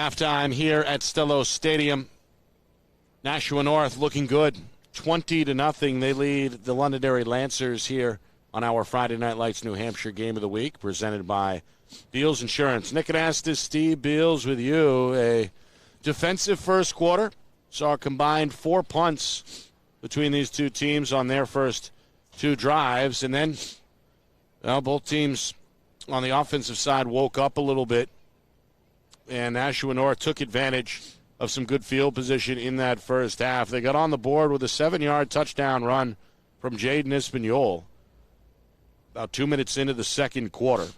Halftime here at Stello Stadium. Nashua North looking good. 20-0. They lead the Londonderry Lancers here on our Friday Night Lights New Hampshire Game of the Week, presented by Beals Insurance. Nick Anastas, Steve Beals with you. A defensive first quarter. Saw a combined 4 punts between these two teams on their first 2 drives. And then both teams on the offensive side woke up a little bit. And Nashua North took advantage of some good field position in that first half. They got on the board with a 7-yard touchdown run from Jaden Espanol about 2 minutes into the second quarter.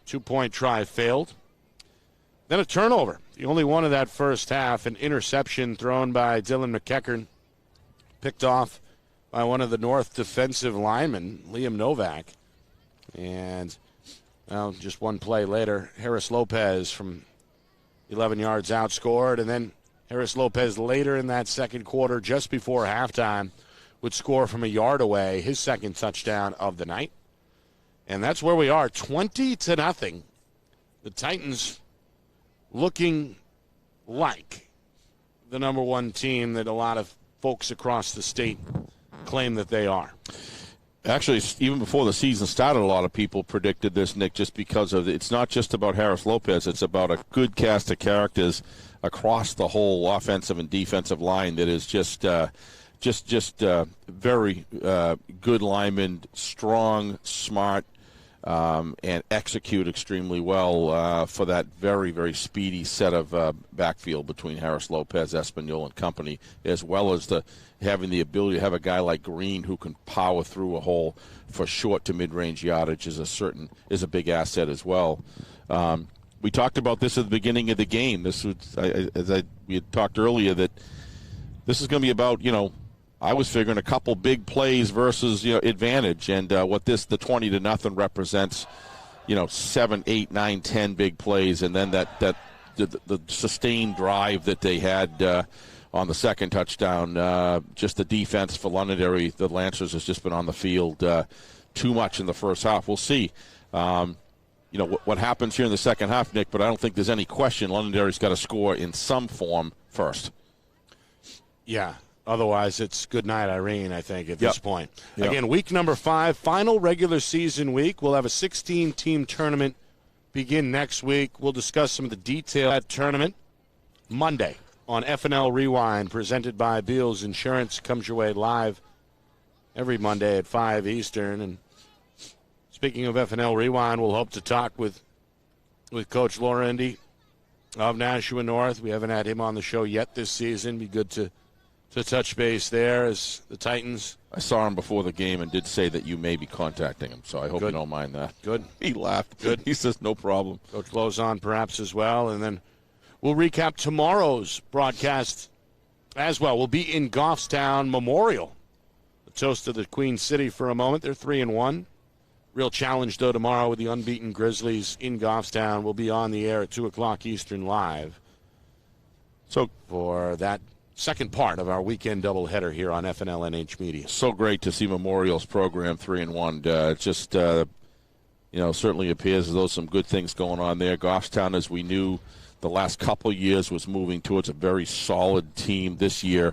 2-point try failed. Then a turnover, the only one of that first half, an interception thrown by Dylan McEachern, picked off by one of the North defensive linemen, Liam Novak. And just one play later, Harris Lopez from 11 yards out scored, and then Harris Lopez later in that second quarter, just before halftime, would score from a yard away, his second touchdown of the night. And that's where we are, 20-0. The Titans looking like the number one team that a lot of folks across the state claim that they are. Actually, even before the season started, a lot of people predicted this, Nick, just because of it's not just about Harris Lopez. It's about a good cast of characters across the whole offensive and defensive line that is just very good linemen, strong, smart, and execute extremely well for that very, very speedy set of backfield between Harris Lopez, Espanol, and company, as well as having the ability to have a guy like Green who can power through a hole for short to mid-range yardage is a big asset as well. We talked about this at the beginning of the game. We had talked earlier that this is going to be about, I was figuring a couple big plays versus advantage, and what the 20-0 represents, 7, 8, 9, 10 big plays, and then the sustained drive that they had on the second touchdown. Just the defense for Londonderry, the Lancers, has just been on the field too much in the first half. We'll see. What happens here in the second half, Nick, but I don't think there's any question Londonderry's got to score in some form first. Yeah. Otherwise, it's good night, Irene, I think, at this point. Yep. Again, week number 5, final regular season week. We'll have a 16-team tournament begin next week. We'll discuss some of the detail of that tournament Monday on FNL Rewind, presented by Beals Insurance. Comes your way live every Monday at 5 Eastern. And speaking of FNL Rewind, we'll hope to talk with Coach Lorendi of Nashua North. We haven't had him on the show yet this season. Be good to touch base there as the Titans. I saw him before the game and did say that you may be contacting him, so I hope you don't mind that. Good. He laughed. Good. He says no problem. Coach Lowe's on perhaps as well, and then we'll recap tomorrow's broadcast as well. We'll be in Goffstown Memorial, the toast of the Queen City for a moment. They're 3-1. Real challenge, though, tomorrow with the unbeaten Grizzlies in Goffstown. We'll be on the air at 2 o'clock Eastern live. So for that second part of our weekend doubleheader here on FNL NH Media. So great to see Memorial's program 3-1. Certainly appears as though some good things going on there. Goffstown, as we knew, the last couple years was moving towards a very solid team this year.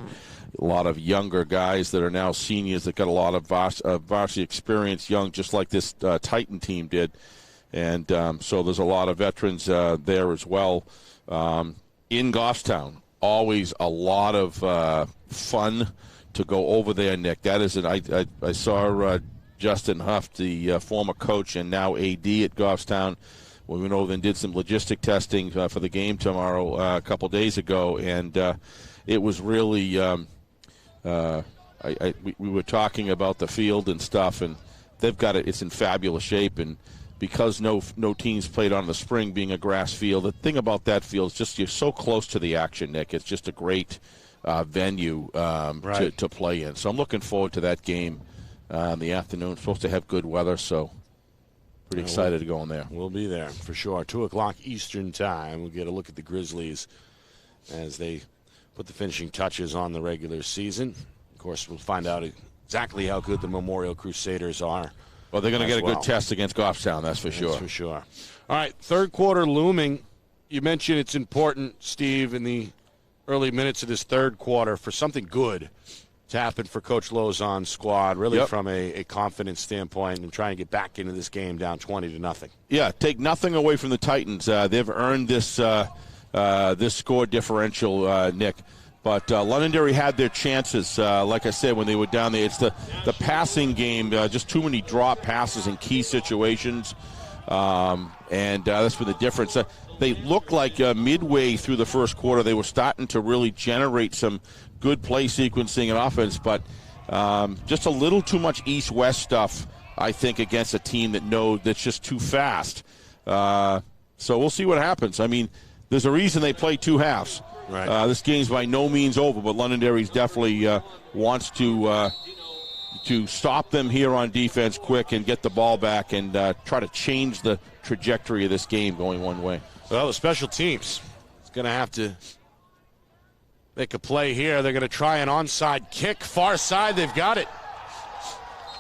A lot of younger guys that are now seniors that got a lot of varsity experience, young, just like this Titan team did. And so there's a lot of veterans there as well. In Goffstown, always a lot of fun to go over there, Nick. That is, I saw Justin Huff, the former coach and now AD at Goffstown, when we went over and did some logistic testing for the game tomorrow a couple days ago, and it was really we were talking about the field and stuff, and they've got it. It's in fabulous shape, and because no teams played on the spring, being a grass field, the thing about that field is just you're so close to the action, Nick. It's just a great venue to play in. So I'm looking forward to that game in the afternoon. It's supposed to have good weather, so pretty excited to go in there. We'll be there for sure. 2 o'clock Eastern time. We'll get a look at the Grizzlies as they put the finishing touches on the regular season. Of course, we'll find out exactly how good the Memorial Crusaders are. Well, they're going to get a good test against Goffstown, that's for sure. That's for sure. All right, third quarter looming You mentioned it's important, Steve, in the early minutes of this third quarter for something good to happen for Coach Lozon's squad, really from a confidence standpoint, and trying to get back into this game down 20-0. Yeah, take nothing away from the Titans. They've earned this this score differential, Nick. But Londonderry had their chances, like I said, when they were down there. It's the passing game, just too many drop passes in key situations, and that's been the difference. They looked like midway through the first quarter they were starting to really generate some good play sequencing and offense, but just a little too much east-west stuff, I think, against a team that's just too fast. So we'll see what happens. I mean, there's a reason they play two halves. Right. This game's by no means over, but Londonderry's definitely wants to stop them here on defense quick and get the ball back and try to change the trajectory of this game going one way. Well, the special teams is going to have to make a play here. They're going to try an onside kick. Far side, they've got it.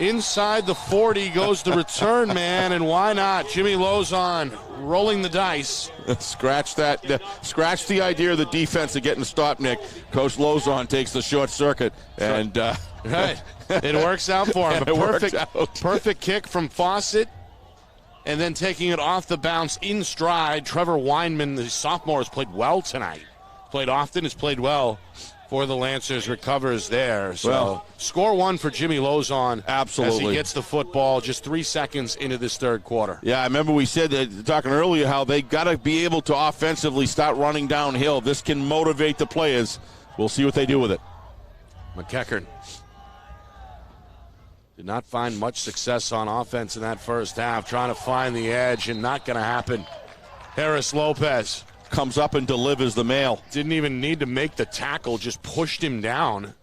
Inside the 40 goes the return man, and why not? Jimmy Lozon rolling the dice. Scratch the idea of the defense of getting stopped, Nick. Coach Lozon takes the short circuit, and right. It works out for him. A perfect kick from Fawcett, and then taking it off the bounce in stride. Trevor Weinman, the sophomore, has played well tonight. Played often, has played well for the Lancers, recovers there. So score one for Jimmy Lozon. Absolutely. As he gets the football just 3 seconds into this third quarter. Yeah, I remember we said that, talking earlier, how they got to be able to offensively start running downhill. This can motivate the players. We'll see what they do with it. McEachern did not find much success on offense in that first half, trying to find the edge, and not going to happen. Harris Lopez comes up and delivers the mail. Didn't even need to make the tackle, just pushed him down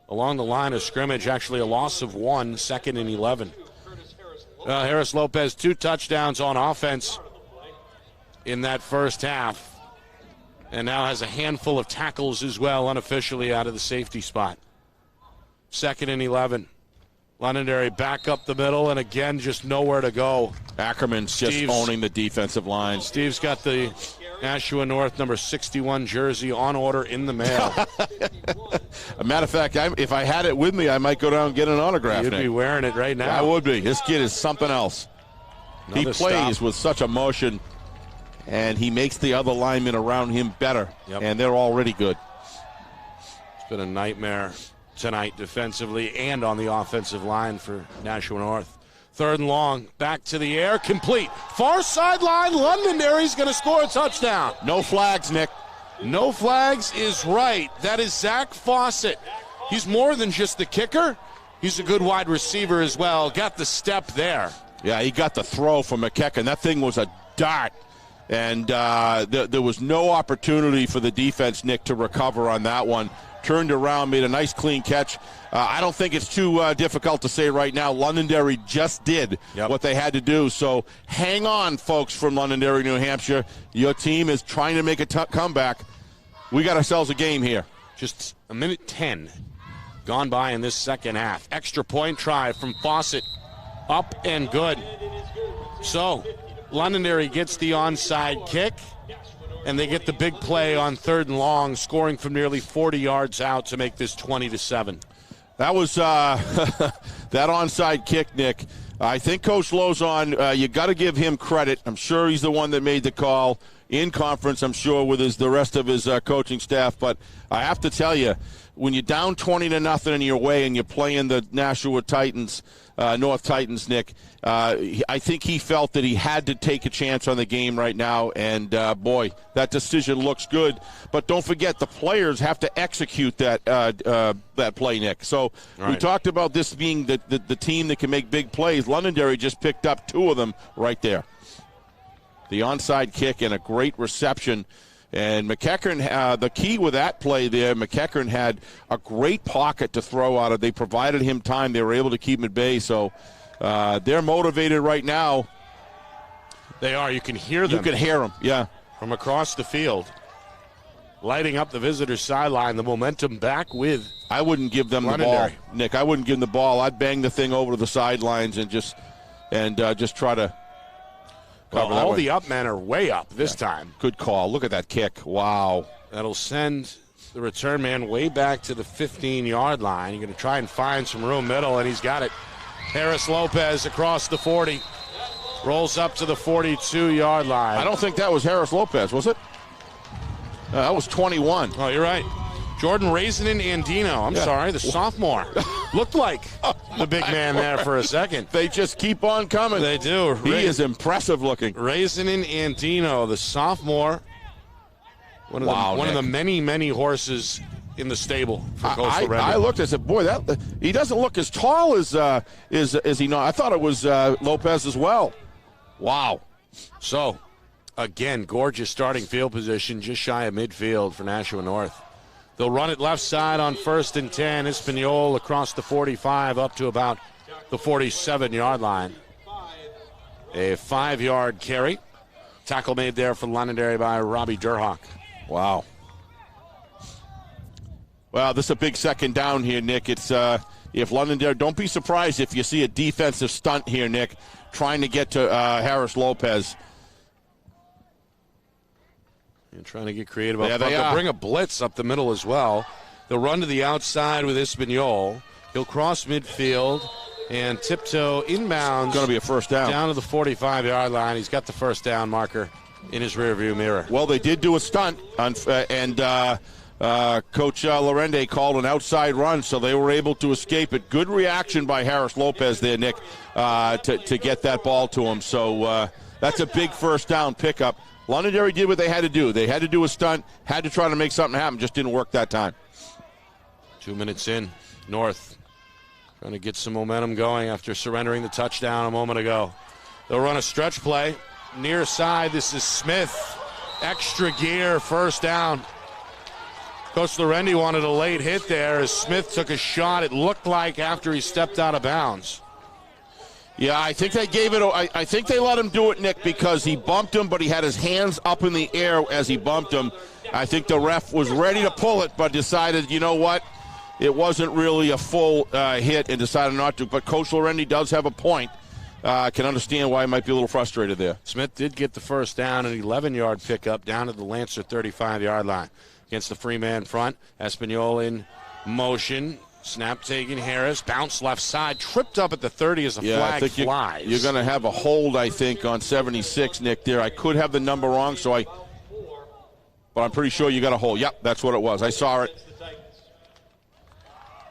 along the line of scrimmage. Actually a loss of 1, 2nd and 11. Harris Lopez, 2 touchdowns on offense in that first half, and now has a handful of tackles as well, unofficially out of the safety spot. 2nd and 11. Londonderry back up the middle, and again, just nowhere to go. Ackerman's just owning the defensive line. Steve's got the Nashua North number 61 jersey on order in the mail. A matter of fact, if I had it with me, I might go down and get an autograph. You'd be wearing it right now. I would be. This kid is something else. He plays with such emotion, and he makes the other linemen around him better, and they're already good. It's been a nightmare tonight defensively and on the offensive line for Nashua North. 3rd and long, back to the air, complete. Far sideline, Londonderry's going to score a touchdown. No flags, Nick. No flags is right. That is Zach Fawcett. He's more than just the kicker. He's a good wide receiver as well. Got the step there. Yeah, he got the throw from McEachern. That thing was a dart. And there was no opportunity for the defense, Nick, to recover on that one. Turned around, made a nice clean catch. I don't think it's too difficult to say right now. Londonderry just did what they had to do. So hang on, folks from Londonderry, New Hampshire. Your team is trying to make a comeback. We got ourselves a game here. Just a minute 10 gone by in this second half. Extra point try from Fawcett. Up and good. So Londonderry gets the onside kick, and they get the big play on 3rd and long, scoring from nearly 40 yards out to make this 20-7. That was that onside kick, Nick. I think Coach Lozon, you got to give him credit. I'm sure he's the one that made the call in conference, I'm sure, with the rest of his coaching staff. But I have to tell you, when you're down 20-0 in your way and you're playing the Nashua Titans, North Titans, Nick, I think he felt that he had to take a chance on the game right now, and boy, that decision looks good. But don't forget, the players have to execute that play, Nick. So we talked about this being the team that can make big plays. Londonderry just picked up 2 of them right there. The onside kick and a great reception. And McEachern, the key with that play there, McEachern had a great pocket to throw out of. They provided him time. They were able to keep him at bay. So they're motivated right now. They are. You can hear them. You can hear them, yeah. From across the field. Lighting up the visitor's sideline. The momentum back with I wouldn't give them the ball, Nick. I wouldn't give them the ball. I'd bang the thing over to the sidelines and just try to Well, all the up men are way up this time. Good call. Look at that kick. Wow. That'll send the return man way back to the 15-yard line. You're going to try and find some room middle, and he's got it. Harris Lopez across the 40. Rolls up to the 42-yard line. I don't think that was Harris Lopez, was it? That was 21. Oh, you're right. Jordan Raisinin Andino, I'm sorry, the sophomore. Looked like the big man there for a second. They just keep on coming. They do. He is impressive looking. Raisinin Andino, the sophomore. One of the many, many horses in the stable for Coastal Red. I looked and said, boy, he doesn't look as tall as he not. I thought it was Lopez as well. Wow. So, again, gorgeous starting field position, just shy of midfield for Nashua North. They'll run it left side on 1st and 10. Espanol across the 45 up to about the 47-yard line. A 5-yard carry. Tackle made there for Londonderry by Robbie Durhawk. Wow. Well, this is a big second down here, Nick. It's if Londonderry, don't be surprised if you see a defensive stunt here, Nick, trying to get to Harris Lopez. And trying to get creative. They'll bring a blitz up the middle as well. They'll run to the outside with Espanol. He'll cross midfield and tiptoe inbounds. It's going to be a first down. Down to the 45-yard line. He's got the first down marker in his rearview mirror. Well, they did do a stunt, and Coach Lorende called an outside run, so they were able to escape it. Good reaction by Harris Lopez there, Nick, to get that ball to him. So that's a big first down pickup. Londonderry did what they had to do. They had to do a stunt, had to try to make something happen, just didn't work that time. 2 minutes in, North trying to get some momentum going after surrendering the touchdown a moment ago. They'll run a stretch play. Near side, this is Smith. Extra gear, first down. Coach Lorendi wanted a late hit there as Smith took a shot. It looked like after he stepped out of bounds. Yeah, I think they gave it. I think they let him do it, Nick, because he bumped him, but he had his hands up in the air as he bumped him. I think the ref was ready to pull it, but decided, you know what, it wasn't really a full hit and decided not to. But Coach Lorendi does have a point. Can understand why he might be a little frustrated there. Smith did get the first down, an 11-yard pickup down to the Lancer 35-yard line against the free man front. Espanol in motion. Snap taking Harris, bounce left side, tripped up at the 30 as a flag flies. You're going to have a hold, I think, on 76, Nick, there. I could have the number wrong, but I'm pretty sure you got a hold. Yep, that's what it was. I saw it.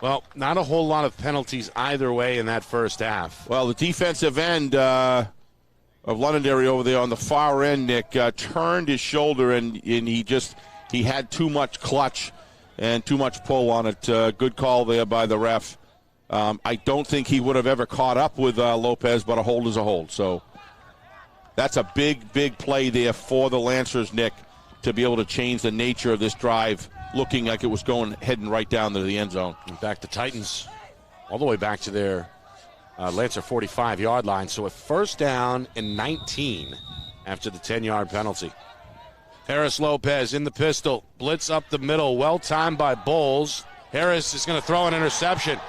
Well, not a whole lot of penalties either way in that first half. Well, the defensive end of Londonderry over there on the far end, Nick, turned his shoulder, and he had too much clutch and too much pull on it. Good call there by the ref. I don't think he would have ever caught up with Lopez, but a hold is a hold. So that's a big, big play there for the Lancers, Nick, to be able to change the nature of this drive, looking like it was heading right down to the end zone. In fact, the Titans all the way back to their Lancer 45-yard line. So a first down and 19 after the 10-yard penalty. Harris Lopez in the pistol. Blitz up the middle. Well timed by Bowles. Harris is going to throw an interception.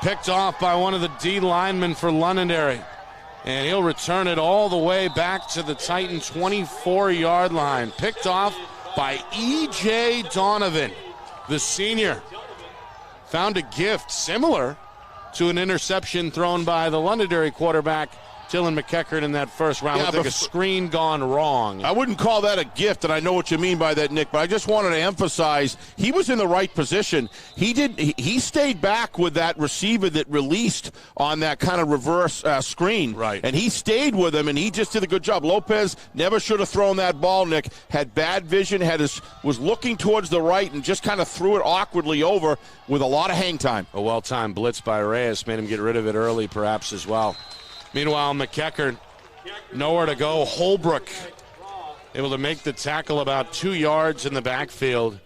Picked off by one of the D linemen for Londonderry. And he'll return it all the way back to the Titan 24-yard line. Picked off by E.J. Donovan, the senior. Found a gift similar to an interception thrown by the Londonderry quarterback, Dylan McEachern, in that first round. Looked like a screen gone wrong. I wouldn't call that a gift, and I know what you mean by that, Nick, but I just wanted to emphasize he was in the right position. He stayed back with that receiver that released on that kind of reverse screen. Right. And he stayed with him, and he just did a good job. Lopez never should have thrown that ball, Nick. Had bad vision, was looking towards the right, and just kind of threw it awkwardly over with a lot of hang time. A well-timed blitz by Reyes made him get rid of it early, perhaps, as well. Meanwhile, McEachern, nowhere to go. Holbrook able to make the tackle about 2 yards in the backfield.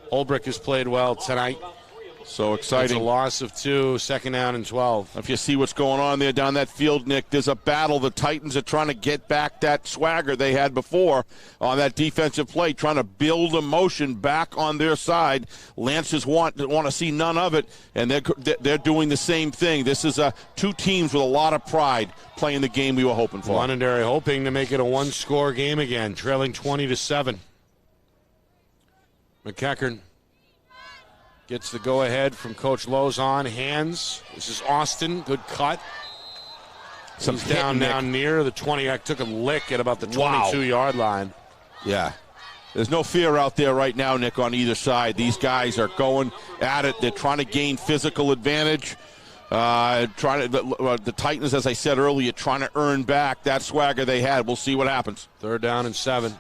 Holbrook has played well tonight. So It's exciting. a loss of 2, second down and 12. If you see what's going on there down that field, Nick, there's a battle. The Titans are trying to get back that swagger they had before on that defensive play, trying to build a motion back on their side. Lancers want to see none of it, and they're doing the same thing. This is two teams with a lot of pride playing the game we were hoping for. Londonderry hoping to make it a one-score game again, trailing 20-7. McEachern gets the go-ahead from Coach Lozon. Hands. This is Austin. Good cut. He's down now near the 20. I took a lick at about the 22-yard line. Yeah. There's no fear out there right now, Nick, on either side. These guys are going at it. They're trying to gain physical advantage. The Titans, as I said earlier, trying to earn back that swagger they had. We'll see what happens. 3rd down and 7.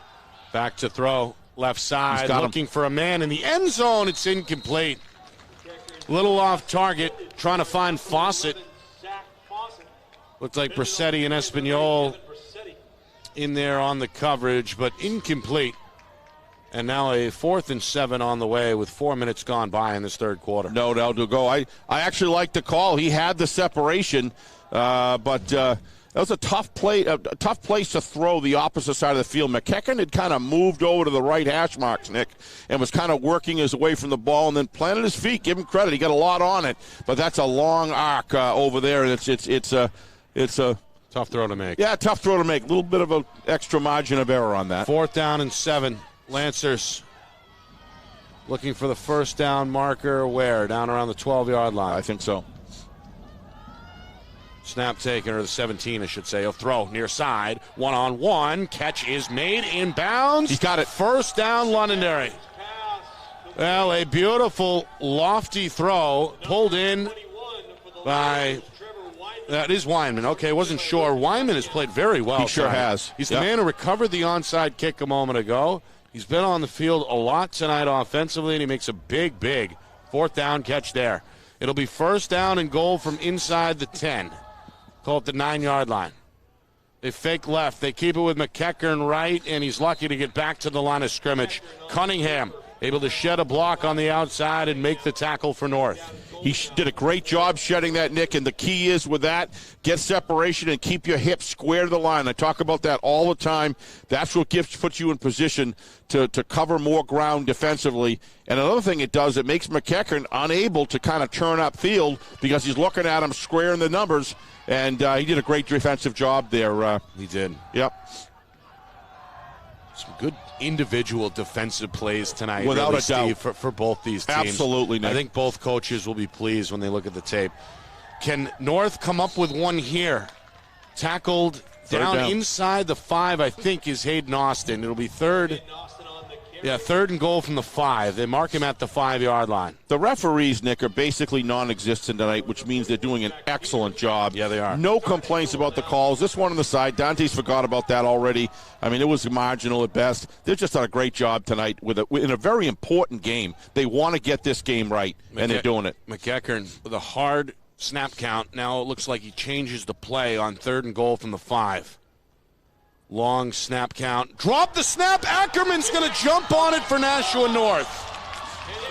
Back to throw. Left side, looking for a man in the end zone. It's incomplete. Little off target, trying to find Fawcett. Looked like Brissetti and Espanol in there on the coverage, but incomplete. And now a 4th and 7 on the way with 4 minutes gone by in this third quarter. No doubt to go. I actually like the call. He had the separation, but that was a tough play, a tough place to throw the opposite side of the field. McEachern had kind of moved over to the right hash marks, Nick, and was kind of working his way from the ball and then planted his feet. Give him credit. He got a lot on it, but that's a long arc over there, and it's a tough throw to make. Yeah, tough throw to make. A little bit of an extra margin of error on that. 4th down and 7. Lancers looking for the first down marker where? Down around the 12-yard line. I think so. Snap taken, or the 17, I should say. He'll throw near side. 1-on-1. Catch is made. Inbounds. He's got it. First down, Londonderry. Well, a beautiful, lofty throw. Pulled in by... That is Weinman. Okay, wasn't sure. Weinman has played very well. He sure has. He's the man who recovered the onside kick a moment ago. He's been on the field a lot tonight offensively, and he makes a big 4th down catch there. It'll be first down and goal from inside the 10. Call it the 9-yard line. They fake left. They keep it with McEachern right, and he's lucky to get back to the line of scrimmage. Cunningham able to shed a block on the outside and make the tackle for North. He did a great job shedding that, Nick, and the key is with that, get separation and keep your hips square to the line. I talk about that all the time. That's what puts you in position to cover more ground defensively. And another thing it does, it makes McEachern unable to kind of turn up field because he's looking at him squaring the numbers, and he did a great defensive job there. He did. Yep. Some good individual defensive plays tonight, without a doubt, for both these teams. Absolutely, Nick. I think both coaches will be pleased when they look at the tape. Can North come up with one here? Tackled down inside the 5, I think, is Hayden Austin. It'll be third and goal from the 5. They mark him at the 5-yard line. The referees, Nick, are basically non-existent tonight, which means they're doing an excellent job. Yeah, they are. No complaints about the calls. This one on the side, Dante's forgot about that already. I mean, it was marginal at best. They've just done a great job tonight in a very important game. They want to get this game right, and they're doing it. McEachern with a hard snap count. Now it looks like he changes the play on 3rd and goal from the 5. Long snap count. Drop the snap. Ackerman's going to jump on it for Nashua North.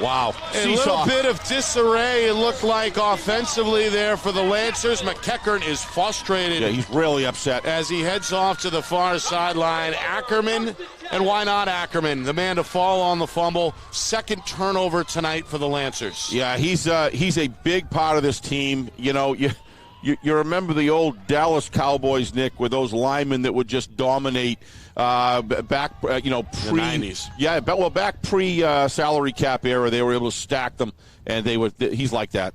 Wow. A little bit of disarray, it looked like, offensively there for the Lancers. McEachern is frustrated. Yeah, he's really upset. As he heads off to the far sideline. Ackerman, and why not Ackerman? The man to fall on the fumble. 2nd turnover tonight for the Lancers. Yeah, he's a big part of this team. You know, You remember the old Dallas Cowboys, Nick, with those linemen that would just dominate back, pre the 90s. Yeah, back pre salary cap era, they were able to stack them, and he's like that.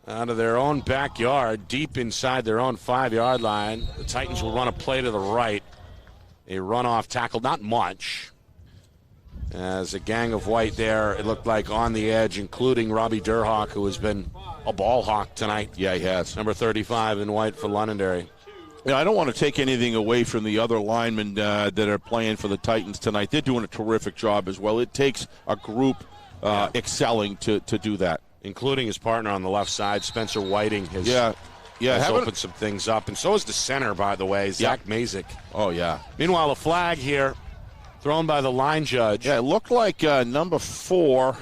Out of their own backyard, deep inside their own 5-yard line, the Titans will run a play to the right. A runoff tackle, not much. As a gang of white there, it looked like on the edge, including Robbie Durhawk, who has been a ball hawk tonight. Yeah, he has. Number 35 in white for Londonderry. Yeah, I don't want to take anything away from the other linemen that are playing for the Titans tonight. They're doing a terrific job as well. It takes a group excelling to do that. Including his partner on the left side, Spencer Whiting, has opened some things up. And so is the center, by the way, Zach Mazik. Oh, yeah. Meanwhile, a flag here thrown by the line judge. Yeah, it looked like number 4.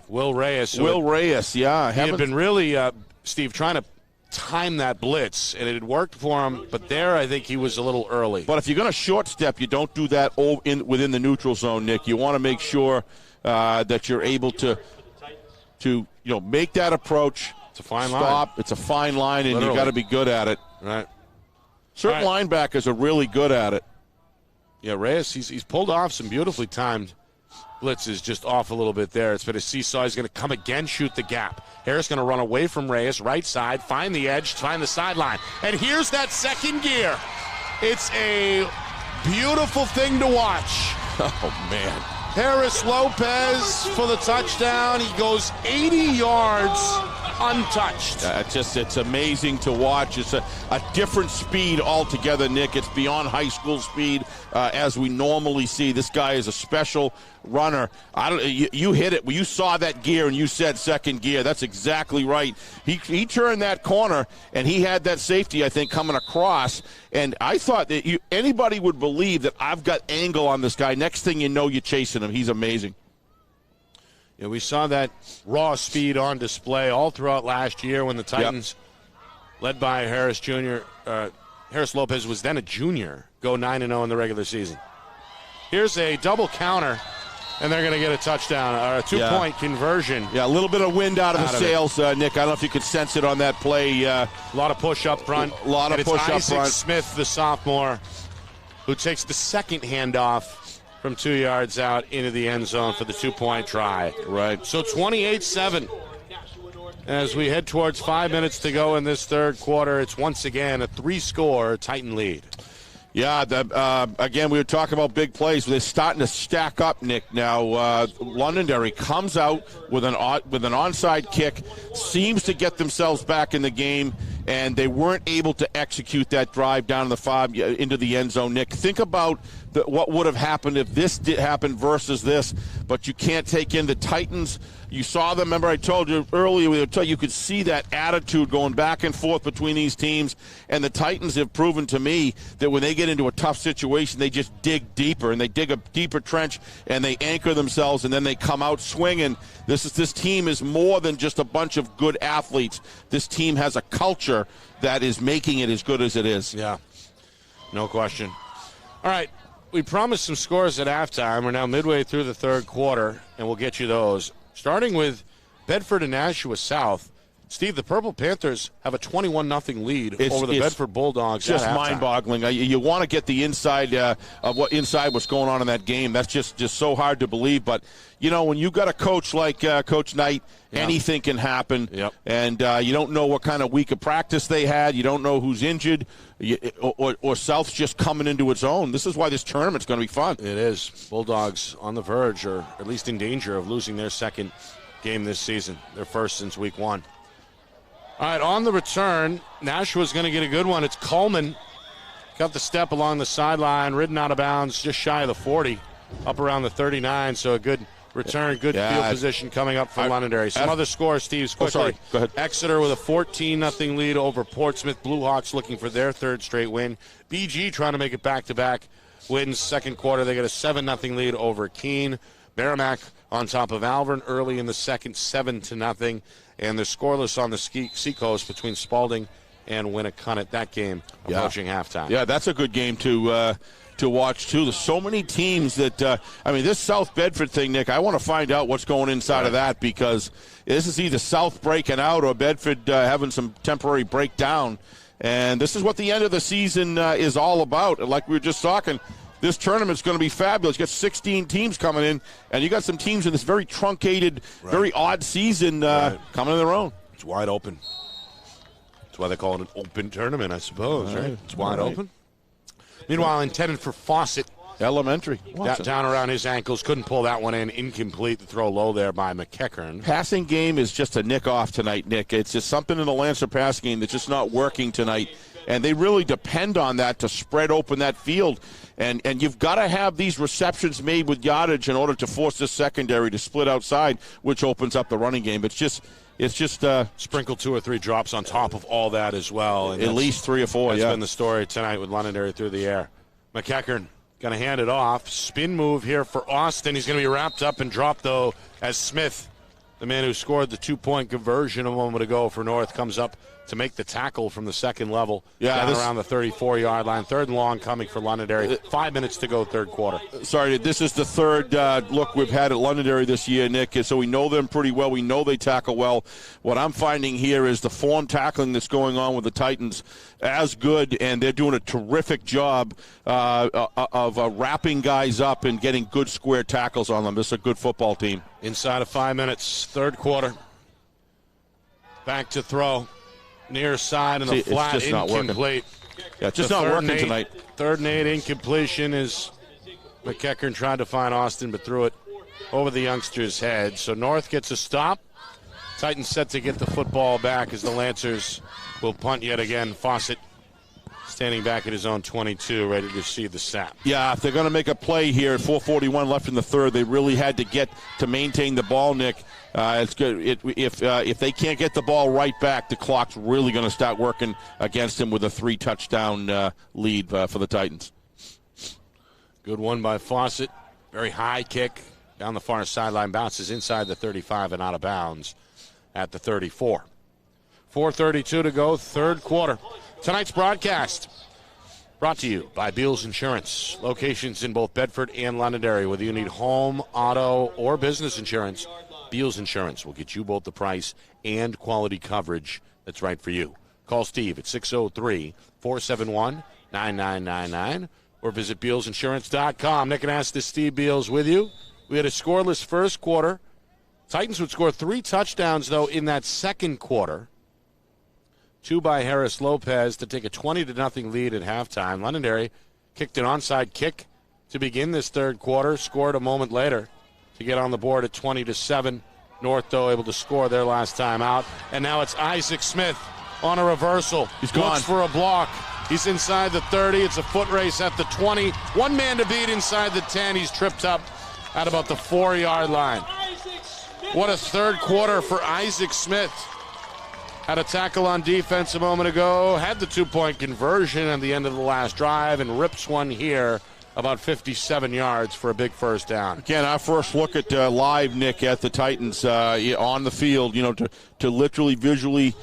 Will Reyes. Will Reyes, yeah. He had been really, Steve, trying to time that blitz, and it had worked for him, but there I think he was a little early. But if you're going to short step, you don't do that within the neutral zone, Nick. You want to make sure that you're able to make that approach. It's a fine stop. line. It's a fine line, and Literally. you got to be good at it. Right. Certain linebackers are really good at it. Yeah, Reyes, he's pulled off some beautifully timed blitzes, just off a little bit there. It's been a seesaw. He's going to come again, shoot the gap. Harris going to run away from Reyes, right side, find the edge, find the sideline. And here's that second gear. It's a beautiful thing to watch. Oh, man. Harris Lopez for the touchdown. He goes 80 yards untouched. It's amazing to watch. It's a different speed altogether, Nick. It's beyond high school speed as we normally see. This guy is a special runner. You hit it. You saw that gear and you said second gear. That's exactly right. He turned that corner and he had that safety, I think, coming across. And I thought that anybody would believe that I've got angle on this guy. Next thing you know, you're chasing him. He's amazing. Yeah, we saw that raw speed on display all throughout last year when the Titans, led by Harris Jr., Harris Lopez was then a junior, go 9-0 in the regular season. Here's a double counter, and they're going to get a touchdown, or a two-point conversion. Yeah, a little bit of wind out of the sails, Nick. I don't know if you could sense it on that play. A lot of push up front. A lot of push up front. Smith, the sophomore, who takes the second handoff from 2 yards out into the end zone for the two-point try. Right. So 28-7. As we head towards 5 minutes to go in this third quarter, it's once again a 3-score Titan lead. Yeah, again, we were talking about big plays. They're starting to stack up, Nick. Now, Londonderry comes out with an onside kick, seems to get themselves back in the game, and they weren't able to execute that drive down the 5 into the end zone. Nick, think about what would have happened if this did happen versus this, but you can't take in the Titans. You saw them. Remember, I told you earlier, you could see that attitude going back and forth between these teams, and the Titans have proven to me that when they get into a tough situation, they just dig deeper, and they dig a deeper trench, and they anchor themselves, and then they come out swinging. This team is more than just a bunch of good athletes. This team has a culture that is making it as good as it is. Yeah, no question. All right. We promised some scores at halftime. We're now midway through the third quarter, and we'll get you those. Starting with Bedford and Nashua South. Steve, the Purple Panthers have a 21-0 lead over the Bedford Bulldogs. Just mind-boggling. You want to get the inside of what's going on in that game. That's just so hard to believe. But when you got a coach like Coach Knight, anything can happen. Yep. And you don't know what kind of week of practice they had. You don't know who's injured, or South's just coming into its own. This is why this tournament's going to be fun. It is. Bulldogs on the verge, or at least in danger of losing their second game this season, their first since week 1. All right, on the return, Nashua's going to get a good one. It's Coleman. Got the step along the sideline, ridden out of bounds just shy of the 40, up around the 39. So a good return, good field position coming up for Londonderry. Some other scores, Steve, quickly. Sorry. Go ahead. Exeter with a 14-0 lead over Portsmouth. Bluehawks looking for their third straight win. BG trying to make it back-to-back wins. Second quarter, they get a 7-0 lead over Keene. Merrimack on top of Alvern early in the second, 7-0. And they're scoreless on the Seacoast between Spalding and Winnicott. That game approaching halftime. Yeah, that's a good game to watch, too. There's so many teams that, this South Bedford thing, Nick, I want to find out what's going inside of that, because this is either South breaking out or Bedford having some temporary breakdown. And this is what the end of the season is all about. Like we were just talking, this tournament's going to be fabulous. You got 16 teams coming in, and you got some teams in this very truncated, very odd season coming in their own. It's wide open. That's why they call it an open tournament, I suppose, right? It's wide open. Meanwhile, intended for Fawcett. Elementary. Down around his ankles. Couldn't pull that one in. Incomplete. The throw low there by McEachern. Passing game is just a nick off tonight, Nick. It's just something in the Lancer pass game that's just not working tonight. And they really depend on that to spread open that field. And you've got to have these receptions made with yardage in order to force the secondary to split outside, which opens up the running game. It's just sprinkle 2 or 3 drops on top of all that as well. And at least 3 or 4. That's been the story tonight with Londonderry through the air. McEachern Going to hand it off. Spin move here for Austin. He's going to be wrapped up and dropped, though, as Smith, the man who scored the 2-point conversion a moment ago for North, comes up to make the tackle from the second level. Down around the 34-yard line. Third and long coming for Londonderry. 5 minutes to go, third quarter. Sorry, this is the third look we've had at Londonderry this year, Nick, so we know them pretty well. We know they tackle well. What I'm finding here is the form tackling that's going on with the Titans as good, and they're doing a terrific job of wrapping guys up and getting good square tackles on them. This is a good football team. Inside of 5 minutes, third quarter. Back to throw. Near side and the flat just incomplete. Yeah, just not working tonight. Third and 8 incompletion is McEachern tried to find Austin but threw it over the youngster's head. So North gets a stop. Titans set to get the football back as the Lancers will punt yet again. Fawcett standing back at his own 22, ready to receive the snap. Yeah, if they're going to make a play here at 4:41 left in the third, they really had to get to maintain the ball, Nick. It's good. If they can't get the ball right back, the clock's really going to start working against them with a 3-touchdown lead for the Titans. Good one by Fawcett. Very high kick down the far sideline, bounces inside the 35 and out of bounds at the 34. 4:32 to go, third quarter. Tonight's broadcast brought to you by Beals Insurance. Locations in both Bedford and Londonderry. Whether you need home, auto, or business insurance, Beals Insurance will get you both the price and quality coverage that's right for you. Call Steve at 603-471-9999 or visit BealsInsurance.com. Nick and Astis, Steve Beals with you. We had a scoreless first quarter. Titans would score 3 touchdowns, though, in that second quarter. 2 by Harris Lopez to take a 20-0 lead at halftime. Londonderry kicked an onside kick to begin this third quarter, scored a moment later to get on the board at 20-7. North, though, able to score their last time out. And now it's Isaac Smith on a reversal. He's gone. Looks for a block. He's inside the 30. It's a foot race at the 20. One man to beat inside the 10. He's tripped up at about the 4-yard line. What a third quarter for Isaac Smith. Had a tackle on defense a moment ago, had the 2-point conversion at the end of the last drive, and rips one here about 57 yards for a big first down. Again, our first look at live, Nick, at the Titans on the field, to literally visually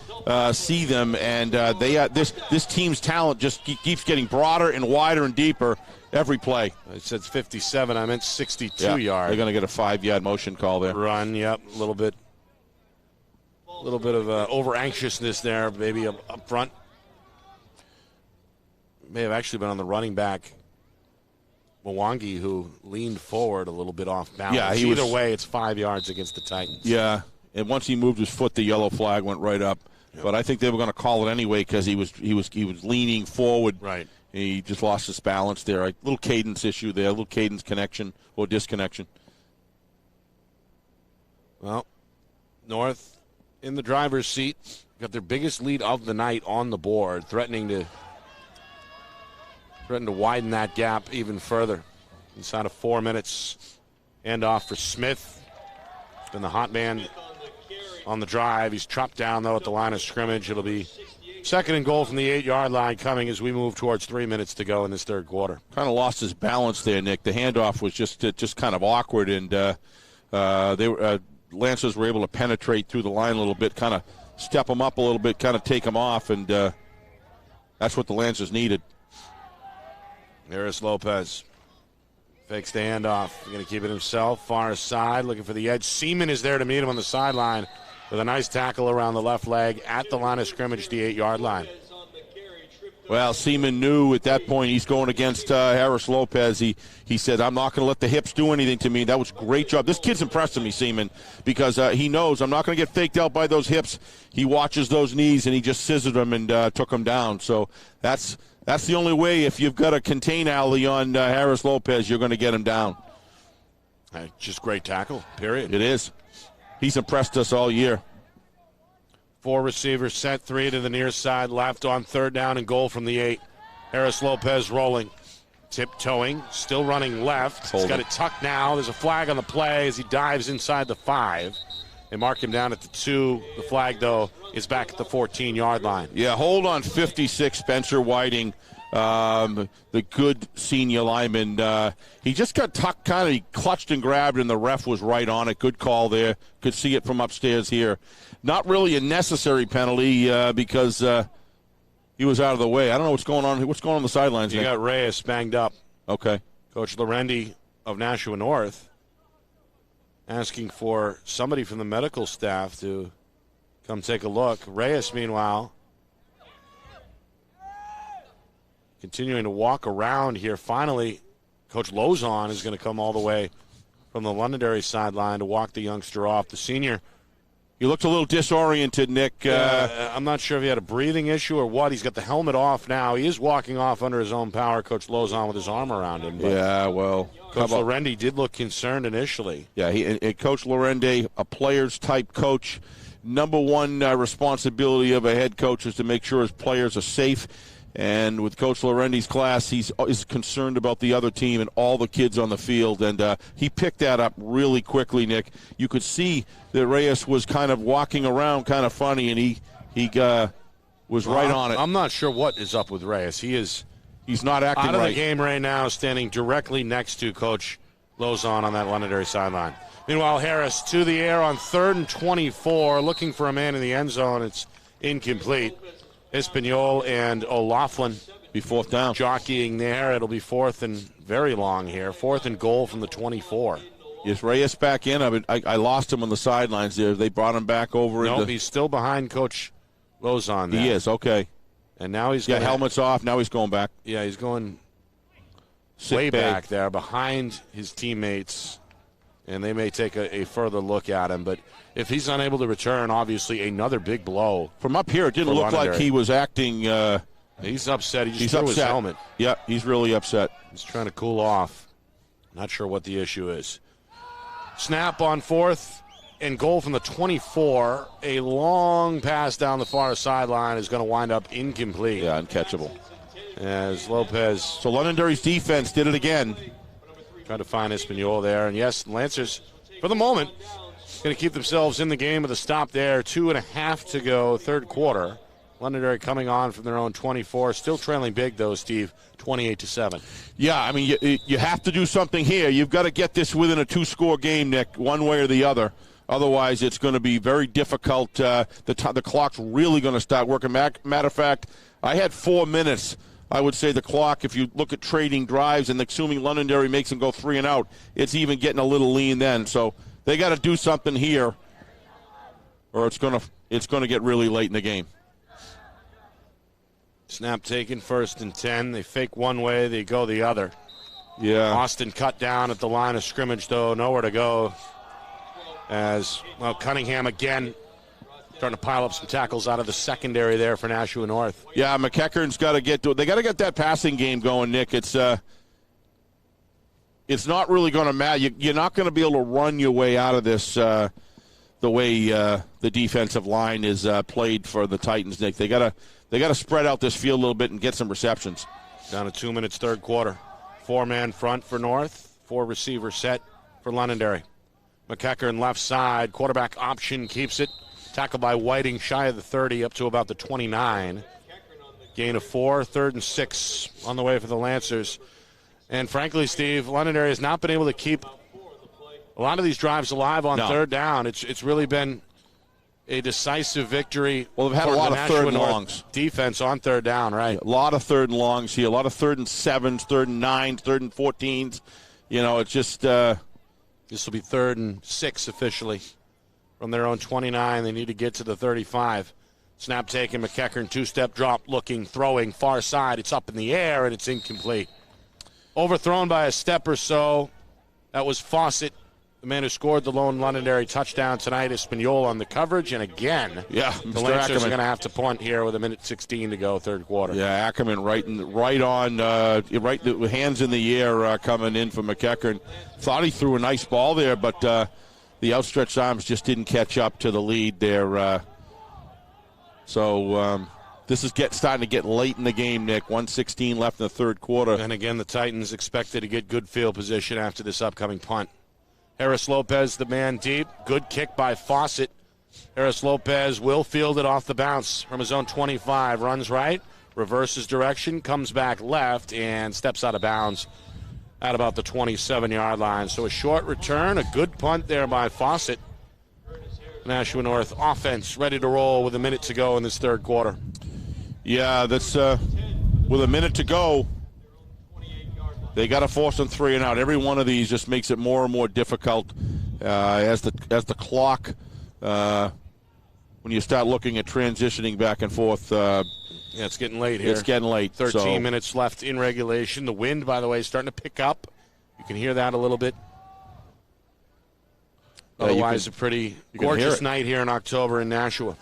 see them, and this team's talent just keeps getting broader and wider and deeper every play. It says 57. I meant 62 yards. They're going to get a 5-yard motion call there. Run, yep, a little bit of over anxiousness there, maybe up front. May have actually been on the running back, Mwangi, who leaned forward a little bit off balance. Yeah, either way, it's 5 yards against the Titans. Yeah, and once he moved his foot, the yellow flag went right up. Yep. But I think they were going to call it anyway because he was leaning forward. Right. He just lost his balance there. A little cadence issue there, a little cadence connection or disconnection. Well, North in the driver's seat, got their biggest lead of the night on the board, threatening to widen that gap even further. Inside of 4 minutes, hand off for Smith. He's been the hot man on the drive. He's chopped down, though, at the line of scrimmage. It'll be second and goal from the 8-yard line coming as we move towards 3 minutes to go in this third quarter. Kind of lost his balance there, Nick. The handoff was just kind of awkward, and Lancers were able to penetrate through the line a little bit, kind of step them up a little bit, kind of take them off, and that's what the Lancers needed. Harris Lopez fakes the handoff. Going to keep it himself. Far side, looking for the edge. Seaman is there to meet him on the sideline with a nice tackle around the left leg at the line of scrimmage, the 8-yard line. Well, Seaman knew at that point he's going against Harris Lopez. He said, I'm not going to let the hips do anything to me. That was a great job. This kid's impressing me, Seaman, because he knows I'm not going to get faked out by those hips. He watches those knees, and he just scissored them and took them down. So that's the only way. If you've got a contain alley on Harris Lopez, you're going to get him down. Just great tackle, period. It is. He's impressed us all year. 4 receivers set, 3 to the near side, left on third down and goal from the 8. Harris Lopez rolling, tiptoeing, still running left. He's got it tucked now. There's a flag on the play as he dives inside the 5. They mark him down at the 2. The flag, though, is back at the 14-yard line. Yeah, hold on 56, Spencer Whiting. the good senior lineman. He just got tucked, he clutched and grabbed, and the ref was right on it. Good call there. Could see it from upstairs here. Not really a necessary penalty because he was out of the way. I don't know what's going on. What's going on the sidelines? You got Reyes banged up. Okay. Coach Lorendi of Nashua North asking for somebody from the medical staff to come take a look. Reyes, meanwhile, continuing to walk around here. Finally, Coach Lozon is going to come all the way from the Londonderry sideline to walk the youngster off. The senior, he looked a little disoriented, Nick. I'm not sure if he had a breathing issue or what. He's got the helmet off now. He is walking off under his own power, Coach Lozon, with his arm around him. Yeah, well, Coach Lorendi did look concerned initially. Yeah, Coach Lorendi, a players-type coach. Number one responsibility of a head coach is to make sure his players are safe. And with Coach Lorendi's class, he's concerned about the other team and all the kids on the field. And he picked that up really quickly, Nick. You could see that Reyes was kind of walking around kind of funny, and he was right on it. I'm not sure what is up with Reyes. He's not acting out of right. the game right now, standing directly next to Coach Lozon on that Londonderry sideline. Meanwhile, Harris to the air on 3rd and 24, looking for a man in the end zone. It's incomplete. Espanol and O'Loughlin be 4th down. Jockeying there. It'll be 4th and very long here. 4th and goal from the 24. Is Reyes back in? I lost him on the sidelines there. They brought him back over. No, he's still behind Coach Lozon there. He is, okay. And now he's got helmets off. Now he's going back. Yeah, he's going way back there behind his teammates, and they may take a further look at him. But if he's unable to return, obviously another big blow. From up here, it didn't look like he was acting. He's upset. He just threw his helmet. Yeah, he's really upset. He's trying to cool off. Not sure what the issue is. Snap on 4th and goal from the 24. A long pass down the far sideline is going to wind up incomplete. Yeah, uncatchable. As Lopez. So Londonderry's defense did it again. Tried to find Espanol there. And yes, Lancers, for the moment, going to keep themselves in the game with a stop there. 2.5 to go, 3rd quarter. Londonderry coming on from their own 24. Still trailing big, though, Steve, 28-7. Yeah, I mean, you have to do something here. You've got to get this within a 2-score game, Nick, one way or the other. Otherwise, it's going to be very difficult. The clock's really going to start working. Matter of fact, I had 4 minutes. I would say the clock, if you look at trading drives, and assuming Londonderry makes them go 3 and out, it's even getting a little lean then. So they got to do something here, or it's going to get really late in the game. Snap taken, 1st and 10. They fake one way, they go the other. Yeah. Austin cut down at the line of scrimmage, though, nowhere to go. As, well, Cunningham again starting to pile up some tackles out of the secondary there for Nashua North. Yeah, McEachern's got to get to it. They got to get that passing game going, Nick. It's not really going to matter. You're not going to be able to run your way out of this the way the defensive line is played for the Titans, Nick. They got to spread out this field a little bit and get some receptions. Down to 2 minutes, 3rd quarter. 4-man front for North. 4 receiver set for Londonderry. McEachern left side. Quarterback option keeps it. Tackled by Whiting shy of the 30 up to about the 29. Gain of 4, 3rd and 6 on the way for the Lancers. And frankly, Steve, Londonderry has not been able to keep a lot of these drives alive on 3rd down. It's really been a decisive victory. Well, they've had a lot of 3rd and longs. Defense on 3rd down, right? A lot of 3rd and longs here. A lot of 3rd and 7s, 3rd and 9s, 3rd and 14s. You know, it's just. This will be 3rd and 6 officially. From their own 29, they need to get to the 35. Snap taken, McEachern, 2-step drop, looking, throwing, far side. It's up in the air, and it's incomplete. Overthrown by a step or so. That was Fawcett, the man who scored the lone Londonderry touchdown tonight. Espanol on the coverage, and again, the Lancers are going to have to punt here with 1:16 to go, 3rd quarter. Yeah, Ackerman right on, the hands in the air coming in for McEachern. Thought he threw a nice ball there, but the outstretched arms just didn't catch up to the lead there. So this is starting to get late in the game, Nick. 1:16 left in the 3rd quarter. And again, the Titans expected to get good field position after this upcoming punt. Harris Lopez, the man deep. Good kick by Fawcett. Harris Lopez will field it off the bounce from his own 25. Runs right, reverses direction, comes back left, and steps out of bounds at about the 27-yard line. So a short return, a good punt there by Fawcett. Nashua North offense ready to roll with a minute to go in this third quarter. Yeah, that's with a minute to go. They got to force them 3 and out. Every one of these just makes it more and more difficult as the clock. When you start looking at transitioning back and forth. Yeah, it's getting late here. It's getting late. 13 minutes left in regulation. The wind, by the way, is starting to pick up. You can hear that a little bit. Otherwise, a pretty gorgeous night here in October in Nashua.